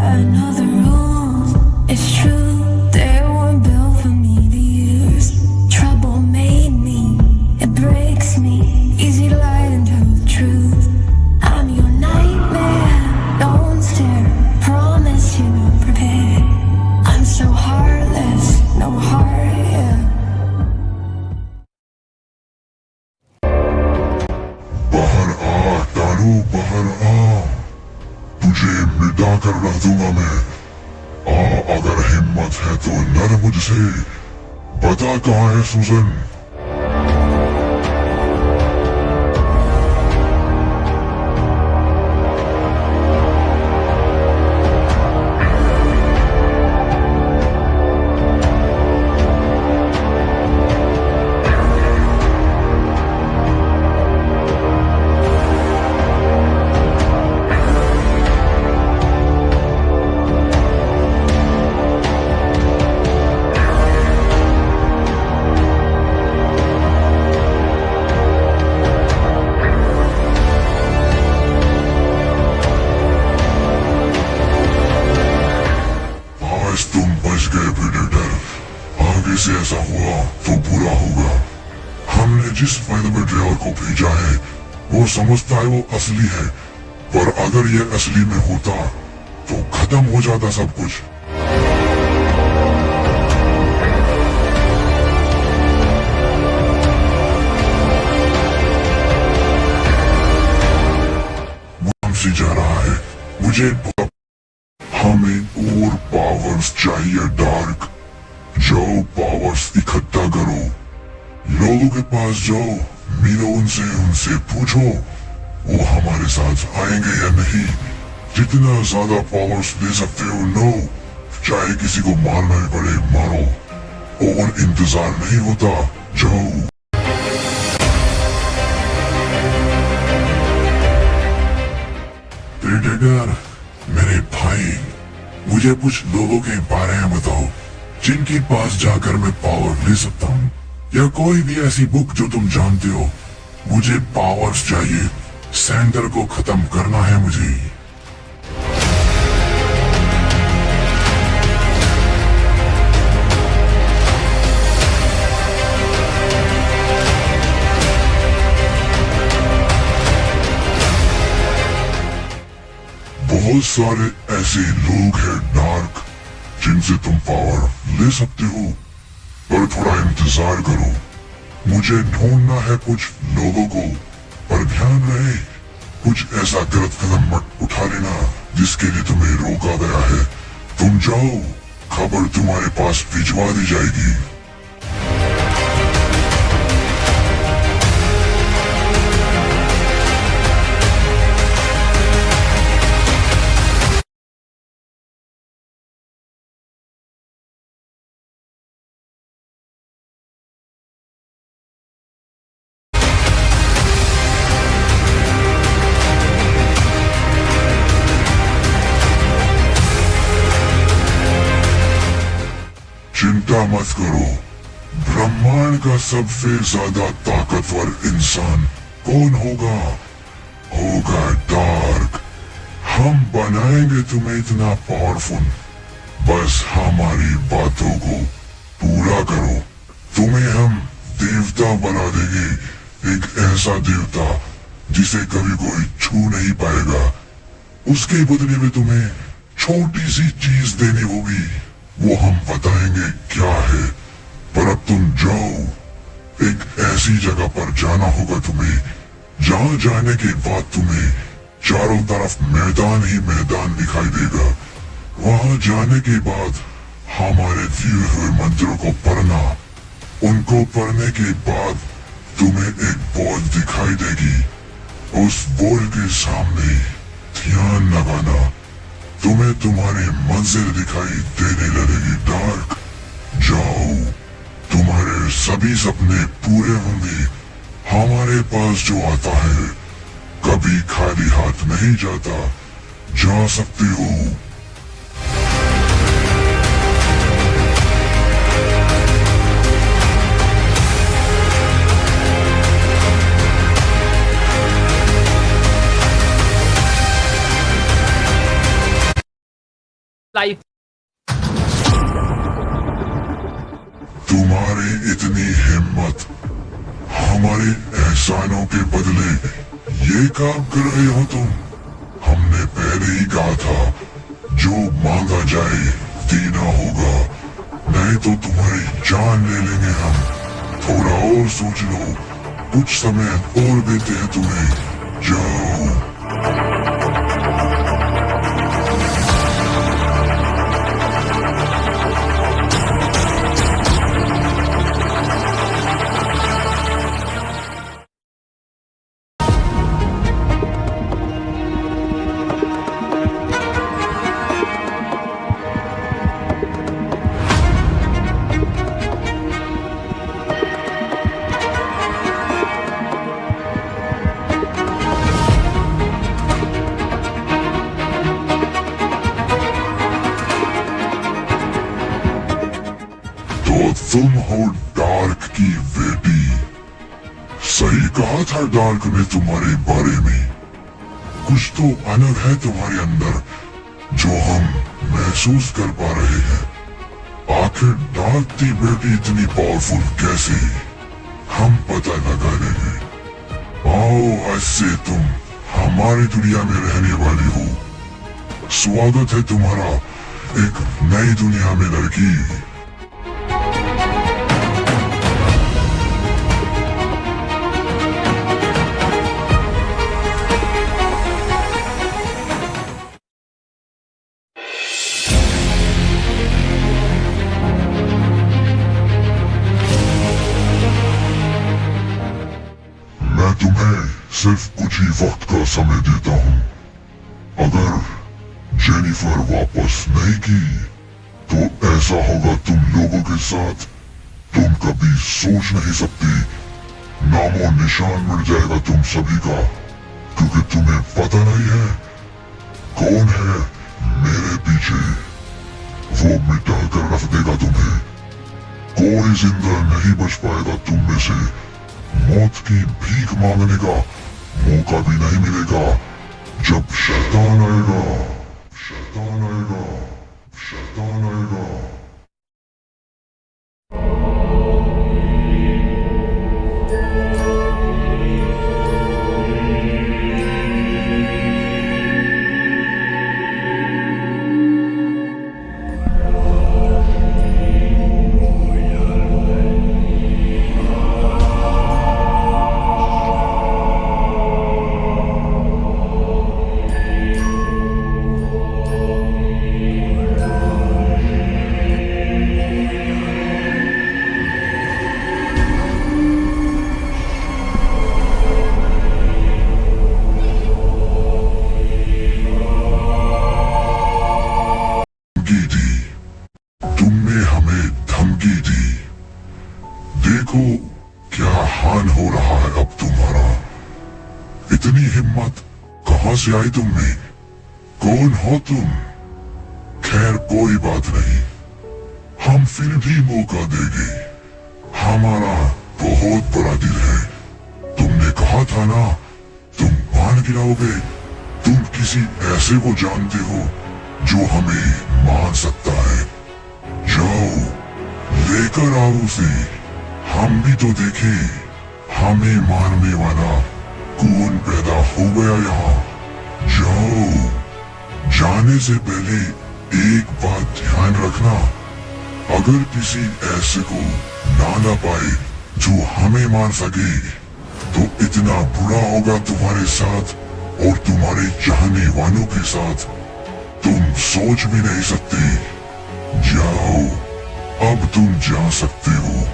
I know the rules, it's true. They weren't built for me to use. Trouble made me, it breaks me. Easy to lie and tell the truth. I'm your nightmare, no one's there. Promise you I'm prepared. I'm so heartless, no heart, yeah. बाहर आ तारू, बाहर आ, तुझे मिटा कर रख दूंगा मैं। आ अगर हिम्मत है तो लड़ मुझसे, बता कहाँ है सुजन। आज तुम बच गए प्रेडेटर, आगे से ऐसा हुआ तो बुरा होगा। हमने जिस फायदे में ड्राइवर को भेजा है, वो समझता है वो असली है, पर अगर ये असली में होता तो खत्म हो जाता सब कुछ। वो हमसे जा रहा है, मुझे हमें और पावर्स चाहिए डार्क। जाओ पावर्स इकट्ठा करो, लोगों के पास जाओ, मिलो उनसे, उनसे पूछो वो हमारे साथ आएंगे या नहीं। जितना ज्यादा पावर्स दे सकते हो लो, चाहे किसी को मारना ही पड़े मारो, और इंतजार नहीं होता, जाओ। प्रेडेटर, मेरे भाई, मुझे कुछ लोगों के बारे में बताओ जिनके पास जाकर मैं पावर ले सकता हूँ, या कोई भी ऐसी बुक जो तुम जानते हो। मुझे पावर्स चाहिए, सेंटर को खत्म करना है मुझे। बहुत सारे ऐसे लोग हैं डार्क जिनसे तुम पावर ले सकते हो, पर थोड़ा इंतजार करो। मुझे ढूंढना है कुछ लोगों को, पर ध्यान रहे कुछ ऐसा गलत कदम मत उठा लेना जिसके लिए तुम्हें रोका गया है। तुम जाओ, खबर तुम्हारे पास भिजवा दी जाएगी। चिंता मत करो, ब्रह्मांड का सबसे ज्यादा ताकतवर इंसान कौन होगा? होगा डार्क। हम बनाएंगे तुम्हें इतना पावरफुल, बस हमारी बातों को पूरा करो। तुम्हें हम देवता बना देंगे, एक ऐसा देवता जिसे कभी कोई छू नहीं पाएगा। उसके बदले में तुम्हें छोटी सी चीज देनी होगी, वो हम बताएंगे क्या है। पर अब तुम जाओ, एक ऐसी जगह पर जाना होगा तुम्हें जहां जाने के बाद तुम्हें चारों तरफ मैदान ही मैदान दिखाई देगा। वहां जाने के बाद हमारे दिए हुए मंत्रों को पढ़ना। उनको पढ़ने के बाद तुम्हें एक बॉल दिखाई देगी। उस बॉल के सामने ध्यान लगाना, तुम्हें तुम्हारी मंजिल दिखाई देने लगेगी डार्क। जाओ, तुम्हारे सभी सपने पूरे होंगे। हमारे पास जो आता है कभी खाली हाथ नहीं जाता। जा सकते हो। लाइफ तुम्हारी इतनी हिम्मत, हमारे एहसानों के बदले ये काम कर रहे हो तुम। हमने पहले ही कहा था, जो मांगा जाए देना होगा, नहीं तो तुम्हारी जान ले लेंगे हम। थोड़ा और सोच लो, कुछ समय और देते हैं तुम्हें। जाओ। तुम हो डार्क की बेटी। सही कहा था डार्क ने तुम्हारे बारे में। कुछ तो अलग है तुम्हारे अंदर जो हम महसूस कर पा रहे हैं। आखिर डार्क की बेटी इतनी पावरफुल कैसे, हम पता लगा लेंगे। आओ, आज से तुम हमारी दुनिया में रहने वाली हो। स्वागत है तुम्हारा एक नई दुनिया में लड़की। मैं तुम्हें सिर्फ कुछ ही वक्त का समय देता हूँ। अगर जेनिफर वापस नहीं की तो ऐसा होगा तुम लोगों के साथ तुम कभी सोच नहीं सकती। नामो निशान मिट जाएगा तुम सभी का, क्योंकि तुम्हें पता नहीं है कौन है मेरे पीछे। वो मिटा कर रख देगा तुम्हें। कोई जिंदा नहीं बच पाएगा तुम में से। मौत की भीख मांगने का मौका भी नहीं मिलेगा। जब शैतान आएगा, शैतान आएगा, शैतान आएगा। हिम्मत कहां से आई तुम में? कौन हो तुम? खैर कोई बात नहीं, हम फिर भी मौका देंगे। हमारा बहुत बड़ा दिल है। तुमने कहा था ना तुम मान गिराओगे। तुम किसी ऐसे को जानते हो जो हमें मान सकता है। जाओ लेकर आओ उसे, हम भी तो देखें हमें मारने वाला कौन पैदा हो गया यहाँ। जाओ, जाने से पहले एक बात ध्यान रखना, अगर किसी ऐसे को ना पाए जो हमें मार सके तो इतना बुरा होगा तुम्हारे साथ और तुम्हारे चाहने वालों के साथ तुम सोच भी नहीं सकते। जाओ, अब तुम जा सकते हो।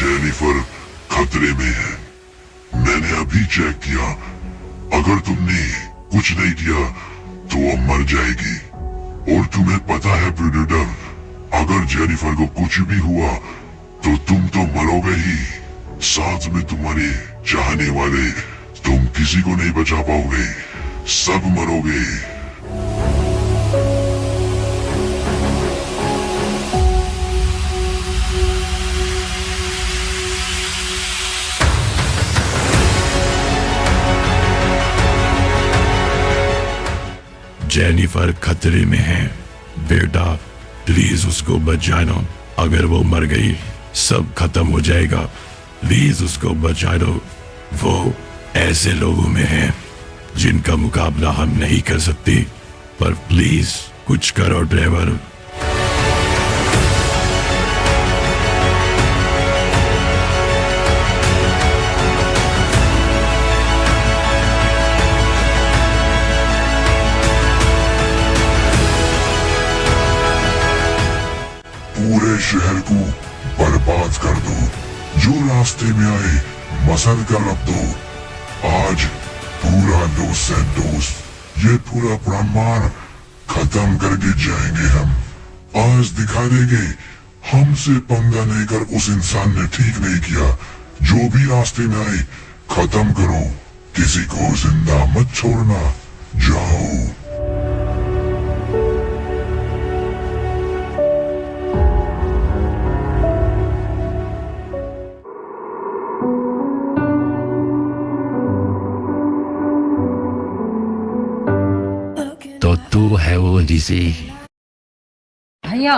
जेनिफर खतरे में है। मैंने अभी चेक किया, अगर तुमने कुछ नहीं किया तो वो मर जाएगी। और तुम्हें पता है प्रेडेटर, अगर जेनिफर को कुछ भी हुआ तो तुम तो मरोगे ही, साथ में तुम्हारे चाहने वाले। तुम किसी को नहीं बचा पाओगे, सब मरोगे। जेनिफर खतरे में है। बेटा प्लीज उसको बचा लो, अगर वो मर गई सब खत्म हो जाएगा। प्लीज उसको बचा लो, वो ऐसे लोगों में है जिनका मुकाबला हम नहीं कर सकते। पर प्लीज कुछ करो ड्राइवर। पूरे शहर को बर्बाद कर दो, जो रास्ते में आए मसल कर रख दो। आज पूरा लॉस सैंटोस, ये पूरा ब्रह्मांड खत्म करके जाएंगे हम। आज दिखा देंगे हमसे पंगा लेकर उस इंसान ने ठीक नहीं किया। जो भी रास्ते में आए खत्म करो, किसी को जिंदा मत छोड़ना। जाओ। तो तू है वो डीसी। भैया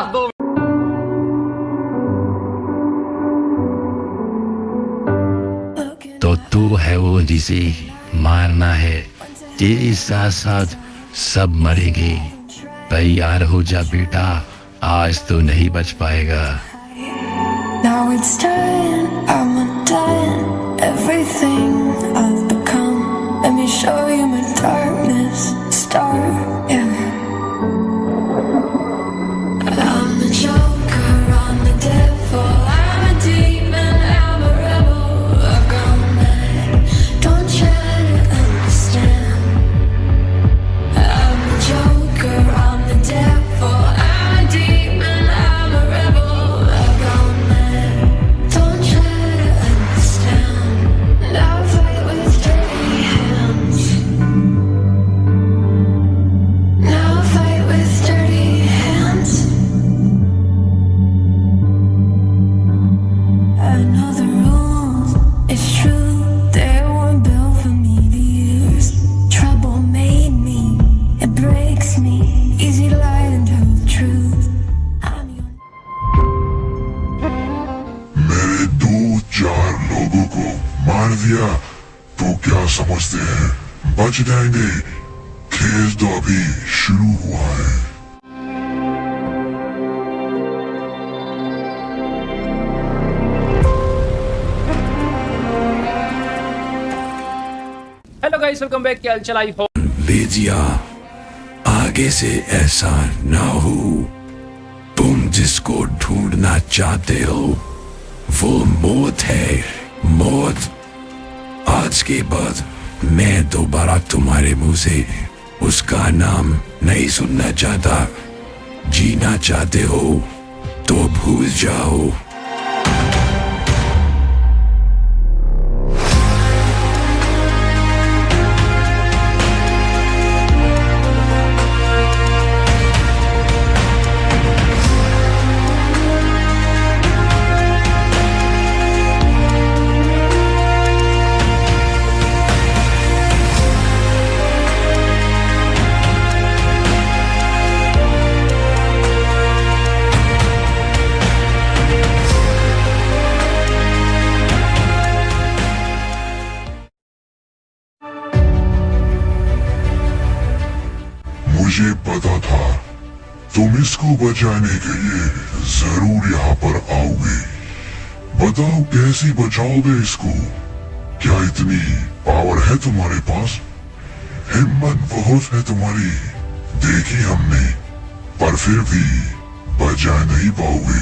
तो तू है वो डीसी, मारना है। तेरे साथ साथ सब मरेंगे। तैयार हो जा बेटा, आज तो नहीं बच पाएगा। Now it's done, I'm undone. Everything I've become. Let me show you my darkness. Start, yeah. I'm the Joker, I'm the devil, I'm a demon, I'm a rebel. I've gone mad. Don't try to understand. I'm the Joker, I'm the devil, I'm a demon, I'm a rebel. I've gone mad. Don't try to understand. I fight with dirty hands. easy to lie and tell the truth. I'm your मेरे 2-4 लोगों को मार दिया तो क्या समझते हैं बच जाएंगे? खेल तो अभी शुरू हुआ है। Hello guys, welcome back. क्या हालचाल? आई होप लीजिया आगे से ऐसा ना हो। तुम जिसको ढूंढना चाहते हो वो मौत है, मौत। आज के बाद मैं दोबारा तुम्हारे मुंह से उसका नाम नहीं सुनना चाहता। जीना चाहते हो तो भूल जाओ। मुझे पता था तुम इसको बचाने के लिए जरूर यहाँ पर आओगे। बताओ कैसे बचाओगे इसको? क्या इतनी पावर है तुम्हारे पास? हिम्मत बहुत है तुम्हारी, देखी हमने, पर फिर भी बचा नहीं पाओगे।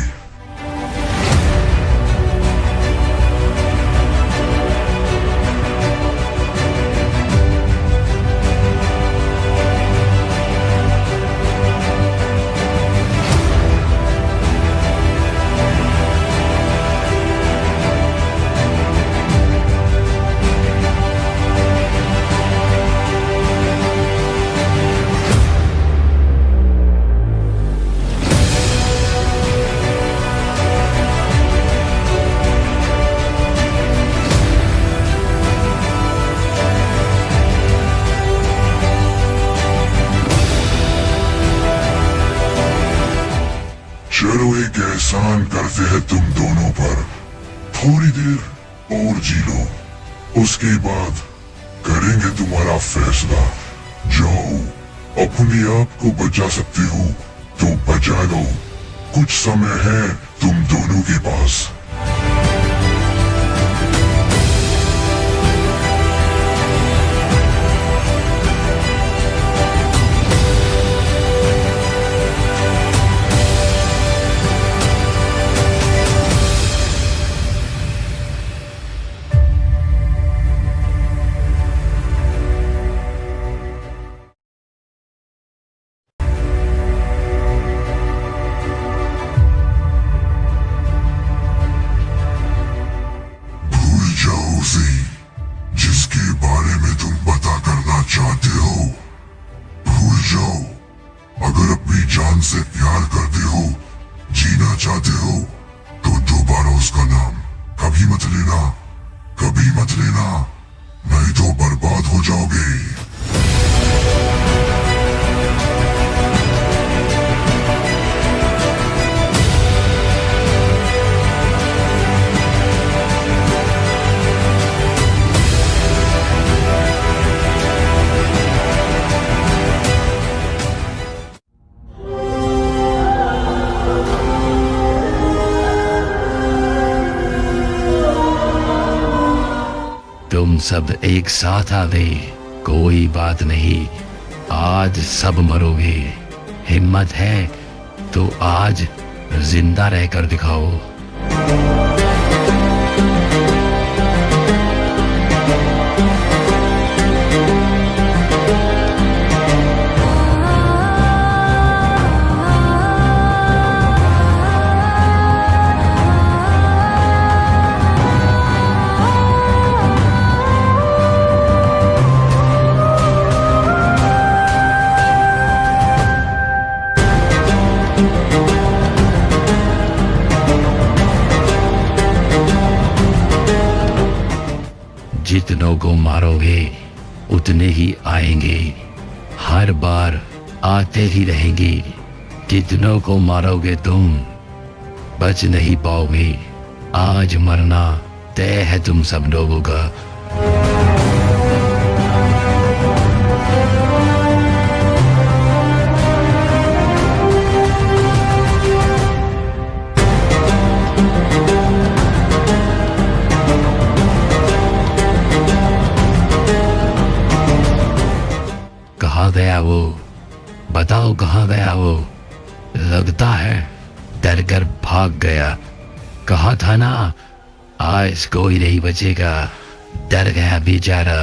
चलो एक एहसान करते हैं तुम दोनों पर, थोड़ी देर और जी लो, उसके बाद करेंगे तुम्हारा फैसला। जाओ, अपने आप को बचा सकते हो तो बचा लो, कुछ समय है तुम दोनों के पास। जिसके बारे में तुम पता करना चाहते हो, भूल जाओ। अगर अपनी जान से प्यार करते हो, जीना चाहते हो, तो दोबारा उसका नाम कभी मत लेना, कभी मत लेना, नहीं तो बर्बाद हो जाओगे। तुम सब एक साथ आ गए, कोई बात नहीं, आज सब मरोगे। हिम्मत है तो आज जिंदा रहकर दिखाओ। जितनों को मारोगे उतने ही आएंगे। हर बार आते ही रहेंगी। कितनों को मारोगे तुम, बच नहीं पाओगे। आज मरना तय है तुम सब लोगों का। कहाँ गया वो? बताओ कहाँ गया वो? लगता है डर कर भाग गया। कहा था ना, आज कोई नहीं बचेगा। डर गया बेचारा।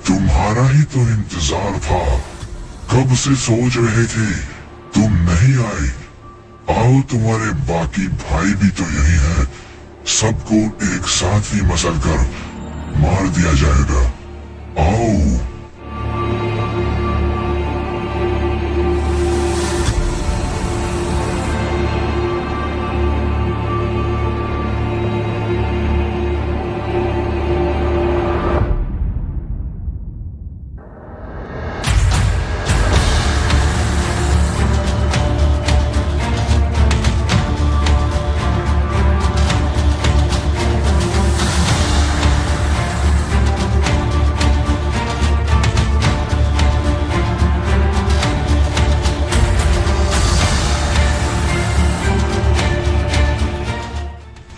तुम्हारा ही तो इंतजार था। कब से सोच रहे थे, तुम नहीं आए। आओ, तुम्हारे बाकी भाई भी तो यही हैं। सबको एक साथ ही मसल कर मार दिया जाएगा। आओ।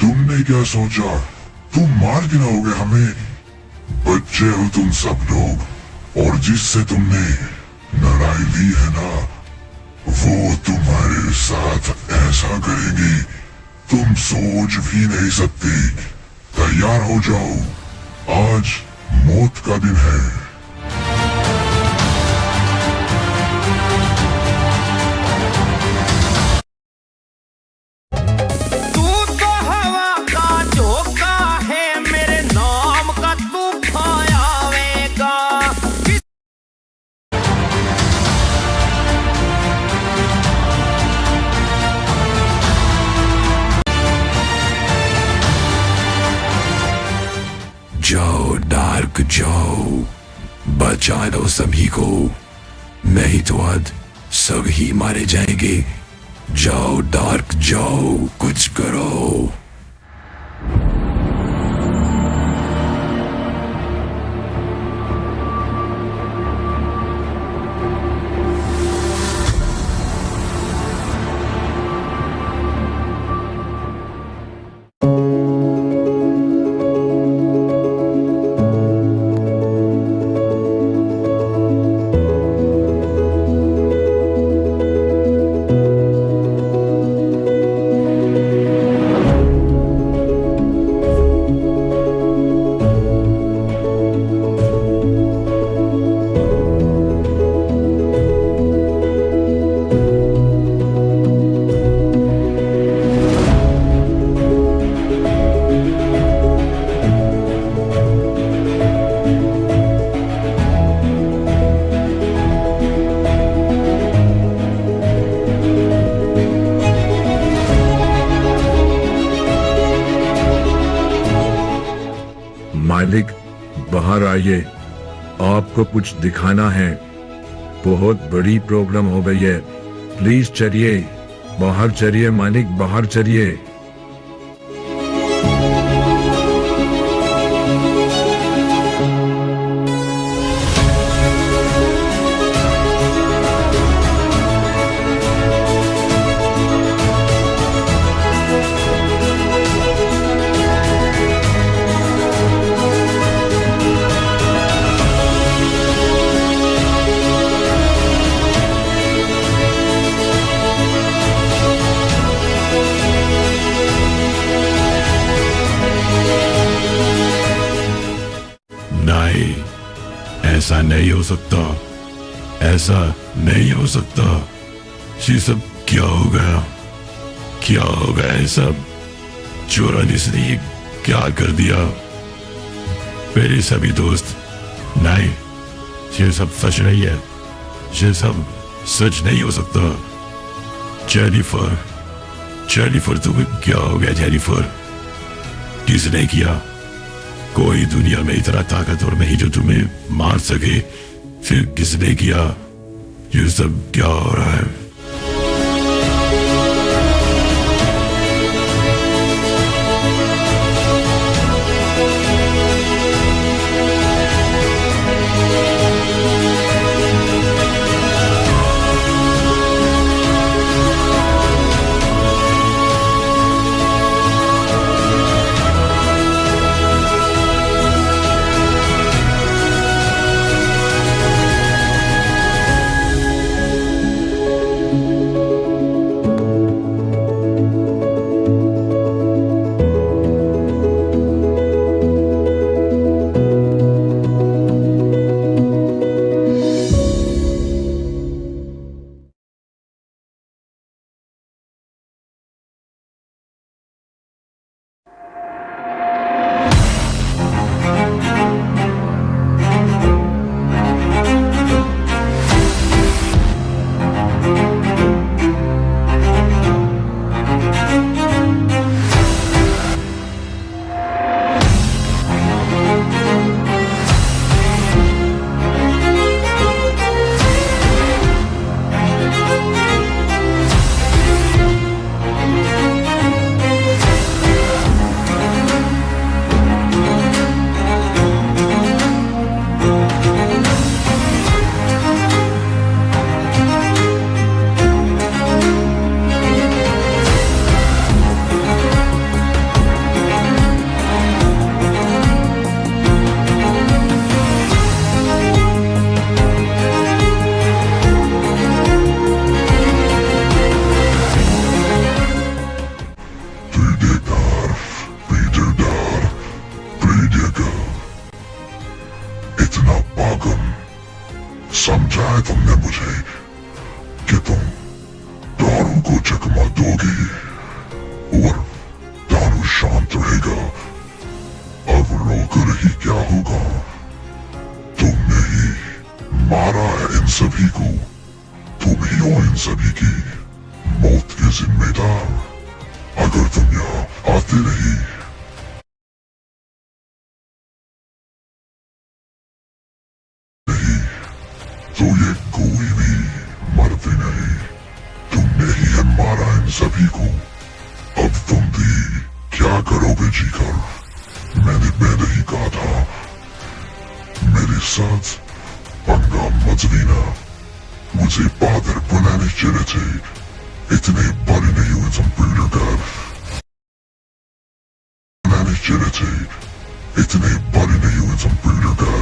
तुमने क्या सोचा, तुम मार गिराओगे हमें? बच्चे हो तुम सब लोग, और जिससे तुमने लड़ाई ली है ना, वो तुम्हारे साथ ऐसा करेंगे तुम सोच भी नहीं सकते। तैयार हो जाओ, आज मौत का दिन है। जाओ डार्क, जाओ, बचा लो सभी को, नहीं तो आज सभी मारे जाएंगे। जाओ डार्क, जाओ, कुछ करो। मालिक बाहर आइए, आपको कुछ दिखाना है। बहुत बड़ी प्रॉब्लम हो गई है, प्लीज चलिए, बाहर चलिए मालिक, बाहर चलिए। नहीं, ऐसा नहीं हो सकता, ऐसा नहीं हो सकता। ये सब क्या हो गया, क्या हो गया? ये सब चोरानिस ने क्या कर दिया? मेरे सभी दोस्त, नहीं, ये सब सच नहीं है, ये सब सच नहीं हो सकता। जेनिफर, जेनिफर, तुम्हें क्या हो गया जेनिफर? किसने किया? कोई दुनिया में इतना ताकतवर नहीं जो तुम्हें मार सके, फिर किसने किया? ये सब क्या हो रहा है? समझा है तुमने मुझे कि तुम दारू को चकमा दोगी और दारू शांत रहेगा। अब रोकर ही क्या होगा? तुमने ही मारा है इन सभी को, तुम ही हो इन सभी की मौत के जिम्मेदार। अगर तुम यहाँ आते रही तो ये कोई भी मरते नहीं। तुमने ही है मारा इन सभी को। अब तुम भी क्या करोगे जीकर? मैंने पहले ही कहा था, मेरे साथ पंगा मत लेना। मुझे पादर बनाने चले थे, इतने बड़े नहीं हुए तुम पीड़कर। बनाने चले थे, इतने बड़े नहीं हुए तुम पीड़कर।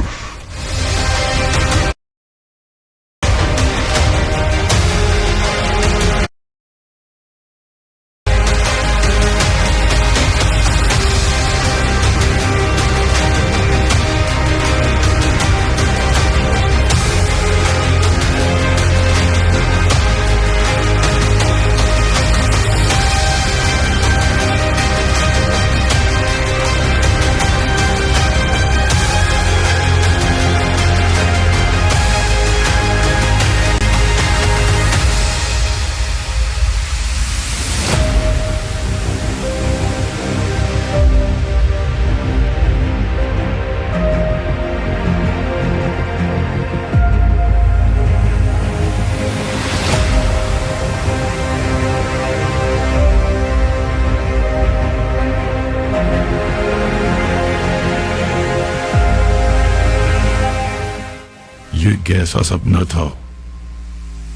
ये कैसा सपना था?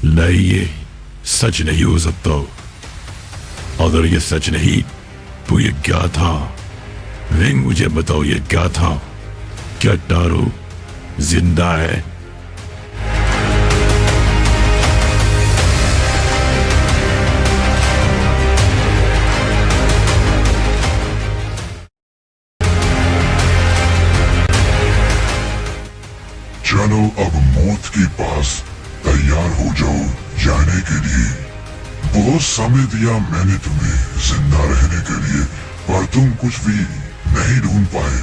नहीं, ये सच नहीं हो सकता। अगर ये सच नहीं तो ये क्या था? रिंग, मुझे बताओ ये क्या था? क्या टारो जिंदा है? चलो अब मौत के पास तैयार हो जाओ जाने के लिए। बहुत समय दिया मैंने तुम्हें जिंदा रहने के लिए, पर तुम कुछ भी नहीं ढूंढ पाए।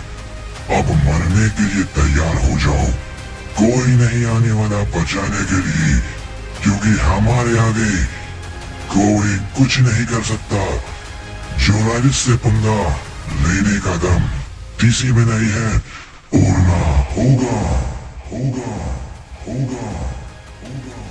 अब मरने के लिए तैयार हो जाओ। कोई नहीं आने वाला बचाने के लिए, क्योंकि हमारे आगे कोई कुछ नहीं कर सकता। जोरालिस से पंगा लेने का दम किसी में नहीं है, और ना होगा, होगा, होगा, होगा।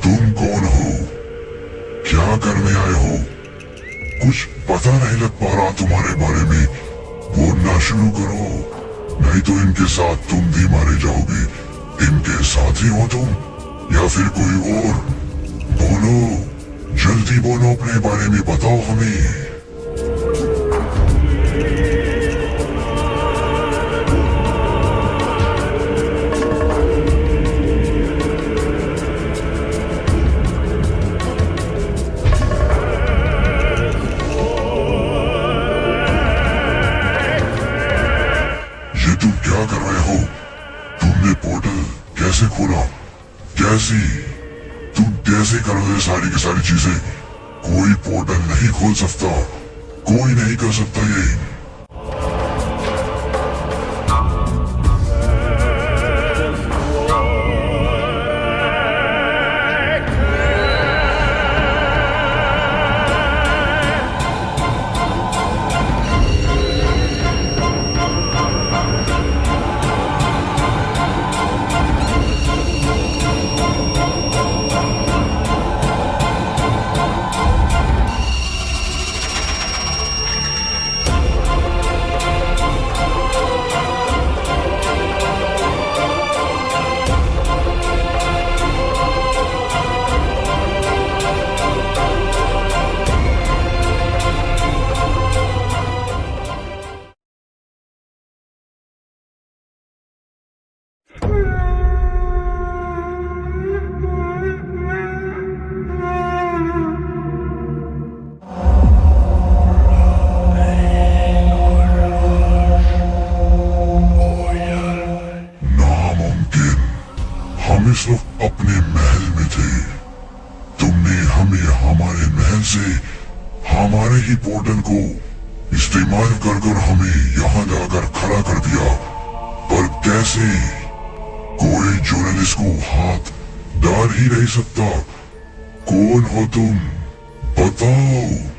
तुम कौन हो? क्या करने आए हो? कुछ पता नहीं लग पा रहा तुम्हारे बारे में। बोलना शुरू करो, नहीं तो इनके साथ तुम भी मारे जाओगे। इनके साथ ही हो तुम या फिर कोई और? बोलो, जल्दी बोलो, अपने बारे में बताओ हमें। तुम क्या कर रहे हो? तुमने पोर्टल कैसे खोला? कैसी? तुम कैसे कर रहे हो सारी की सारी चीजें? कोई पोर्टल नहीं खोल सकता, कोई नहीं कर सकता ये। हम इस वक्त अपने महल में थे। तुमने हमें हमारे महल से हमारे ही पोर्टल को इस्तेमाल कर कर हमें यहाँ लाकर खड़ा कर दिया। पर कैसे? कोई जर्नलिस्ट को हाथ डाल ही नहीं सकता। कौन हो तुम? बताओ।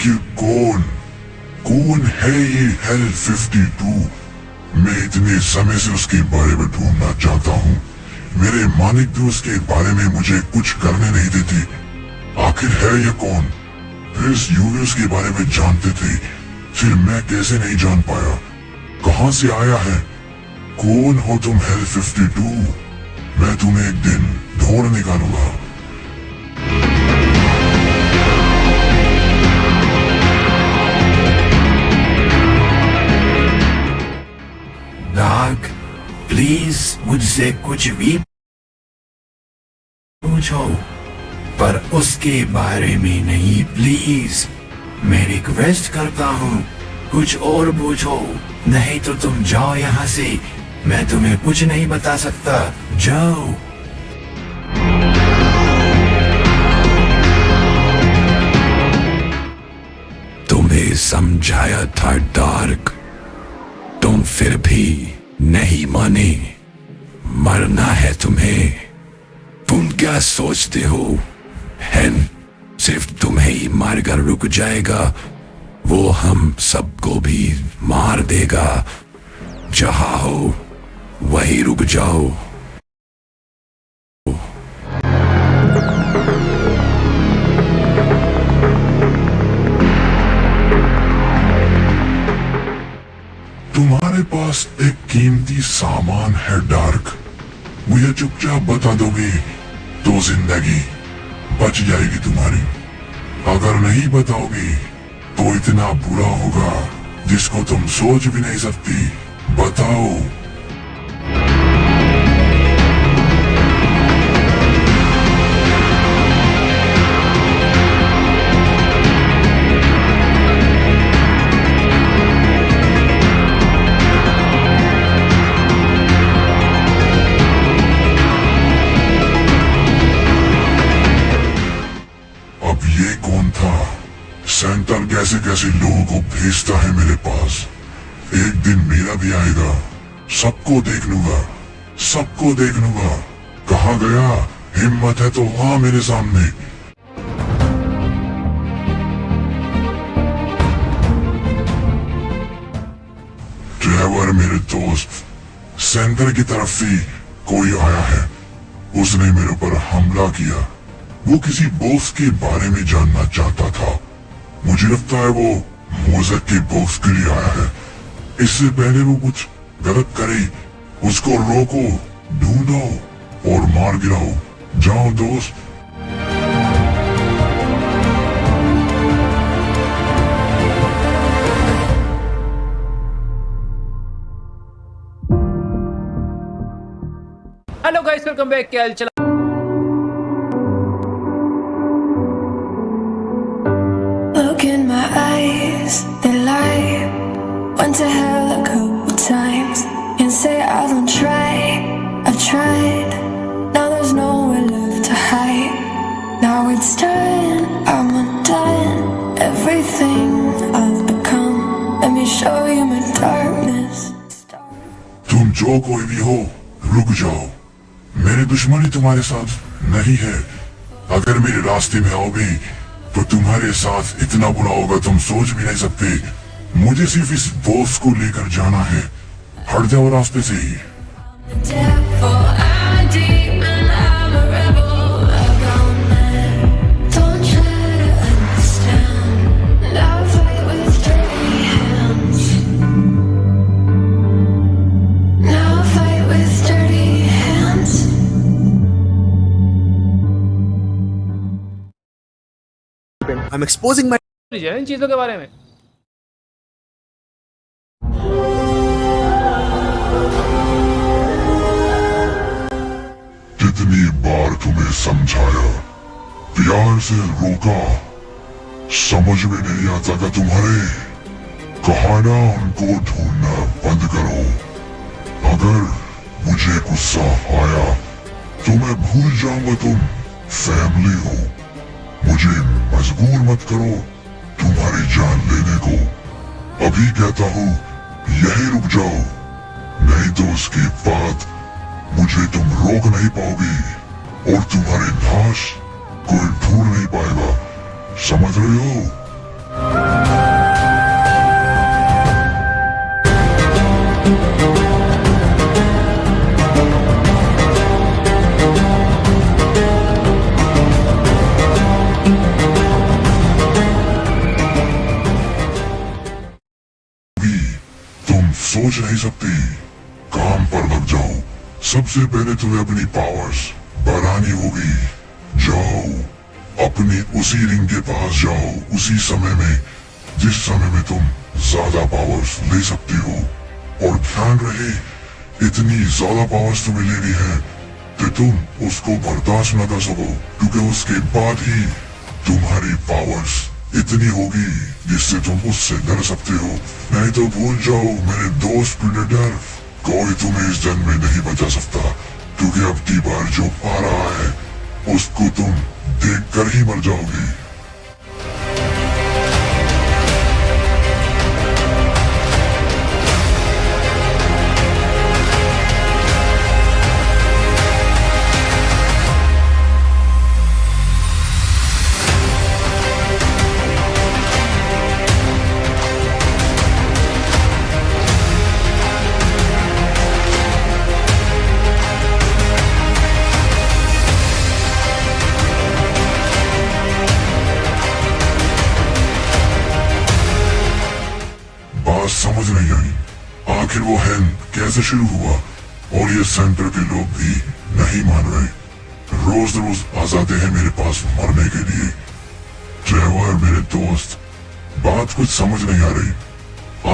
आखिर कौन है ये Hell-52? मैं इतने समय से उसके बारे में ढूंढना चाहता हूँ। मेरे मालिक भी उसके बारे में मुझे कुछ करने नहीं देते। आखिर है ये कौन? प्रिंस यूलियस के बारे में जानते थे, फिर मैं कैसे नहीं जान पाया? कहाँ से आया है? कौन हो तुम Hell-52? मैं तुम्हें एक दिन ढूंढ निकालूंगा। डार्क, प्लीज मुझसे कुछ भी पूछो, पर उसके बारे में नहीं प्लीज। मैं रिक्वेस्ट करता हूँ, कुछ और पूछो, नहीं तो तुम जाओ यहाँ से। मैं तुम्हें कुछ नहीं बता सकता, जाओ। तुम्हें समझाया था डार्क, तुम फिर भी नहीं माने। मरना है तुम्हें। तुम क्या सोचते हो हेन सिर्फ तुम्हें ही मारकर रुक जाएगा? वो हम सबको भी मार देगा। जहां हो वहीं रुक जाओ। तुम्हारे पास एक कीमती सामान है डार्क। मुझे चुपचाप बता दोगे तो जिंदगी बच जाएगी तुम्हारी। अगर नहीं बताओगे तो इतना बुरा होगा जिसको तुम सोच भी नहीं सकती। बताओ। अब ये कौन था? सेंटर कैसे कैसे लोगों को भेजता है मेरे पास। एक दिन मेरा भी आएगा। सबको देख लूंगा, सबको देख लूंगा। कहाँ गया? हिम्मत है तो वहां मेरे सामने। ट्रेवर मेरे दोस्त, सेंटर की तरफ से कोई आया है। उसने मेरे ऊपर हमला किया। वो किसी बॉक्स के बारे में जानना चाहता था। मुझे लगता है वो मोज़ेक के बॉक्स के लिए आया है। इससे पहले वो कुछ गलत करे, उसको रोको, ढूंढो और मार गिराओ। जाओ दोस्त। Hello guys, welcome back. क्या हाल चाल? Look in my eyes, they lie. Went to hell a couple times. And say I don't try, I tried. Now there's nowhere left to hide. Now it's done, I'm undone. Everything I've become. Let me show you my darkness. तुम जो कोई भी हो, रुक जाओ। मेरी दुश्मनी तुम्हारे साथ नहीं है। अगर मेरे रास्ते में आओगे तो तुम्हारे साथ इतना बुरा होगा तुम सोच भी नहीं सकते। मुझे सिर्फ इस बॉक्स को लेकर जाना है। हट जाओ रास्ते से ही। Devil, I'm a demon, I'm a rebel, I've gone mad. Don't try to understand. Now I fight with dirty hands. Now I fight with dirty hands. I'm exposing my लीजिए इन चीजों के बारे में। कितनी बार तुम्हें समझाया, प्यार से रोका, समझ में नहीं आता का तुम्हारे। कहाना उनको ढूंढना बंद करो। अगर मुझे गुस्सा आया तो मैं भूल जाऊंगा तुम फैमिली हो। मुझे मजबूर मत करो तुम्हारी जान लेने को। अभी कहता हूँ यही रुक जाओ, नहीं तो उसके बाद मुझे तुम रोक नहीं पाओगे और तुम्हारी लाश कोई ढूंढ नहीं पाएगा। समझ रहे हो? सोच नहीं सकती। काम पर लग जाओ। सबसे पहले तुम्हें अपनी पावर्स बढ़ानी होगी। जाओ अपनी उसी रिंग के पास जाओ, उसी समय में जिस समय में तुम ज्यादा पावर्स ले सकती हो। और ध्यान रहे, इतनी ज्यादा पावर्स तुम्हें लेनी है कि तुम उसको बर्दाश्त न कर सको, क्योंकि उसके बाद ही तुम्हारी पावर्स इतनी होगी जिससे तुम उससे डर सकते हो। नहीं तो भूल जाओ मेरे दोस्त प्रेडेटर, कोई तुम्हें इस जन्म में नहीं बचा सकता, क्योंकि अब की बार जो आ रहा है उसको तुम देखकर ही मर जाओगी। बात समझ नहीं आई, आखिर वो हैन कैसे शुरू हुआ, और ये सेंटर के लोग भी नहीं मान रहे। रोज रोज आ जाते हैं मेरे पास मरने के लिए। ट्रेवर मेरे दोस्त, बात कुछ समझ नहीं आ रही,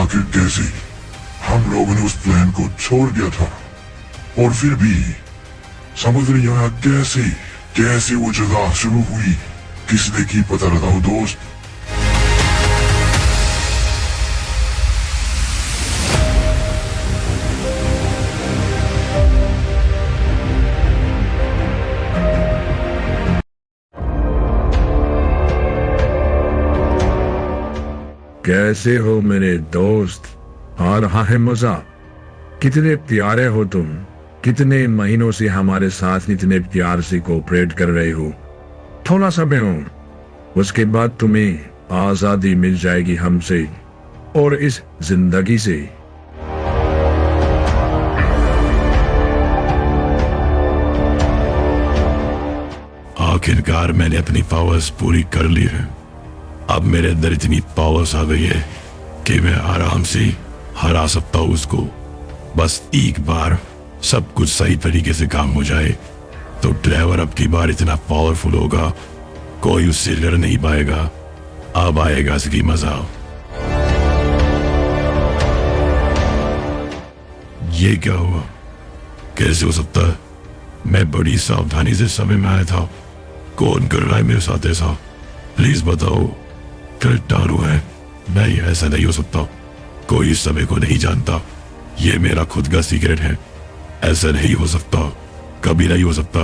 आखिर कैसे हम लोगों ने उस प्लान को छोड़ दिया था, और फिर भी समझ नहीं आया कैसे कैसे वो जगह शुरू हुई। किसने की पता लगाओ दोस्त। कैसे हो मेरे दोस्त? आ रहा है मजा? कितने प्यारे हो तुम, कितने महीनों से हमारे साथ इतने प्यार से कोऑपरेट कर रहे हो। थोड़ा समय हो, उसके बाद तुम्हें आजादी मिल जाएगी हमसे और इस जिंदगी से। आखिरकार मैंने अपनी पावर्स पूरी कर ली है। अब मेरे अंदर इतनी पावर्स आ गई है कि मैं आराम से हरा सकता हूँ उसको। बस एक बार सब कुछ सही तरीके से काम हो जाए तो ड्राइवर अब की बार इतना पावरफुल होगा, कोई उससे लड़ नहीं पाएगा। अब आएगा इसकी मजा। ये क्या हुआ? कैसे हो सकता है? मैं बड़ी सावधानी से समय में आया था। कौन कर रहा है मेरे साथ ऐसा? प्लीज बताओ। फिर टारू है? नहीं, ऐसा नहीं हो सकता। कोई इस समय को नहीं जानता। ये मेरा खुद का सीक्रेट है। ऐसा नहीं हो सकता, कभी नहीं हो सकता।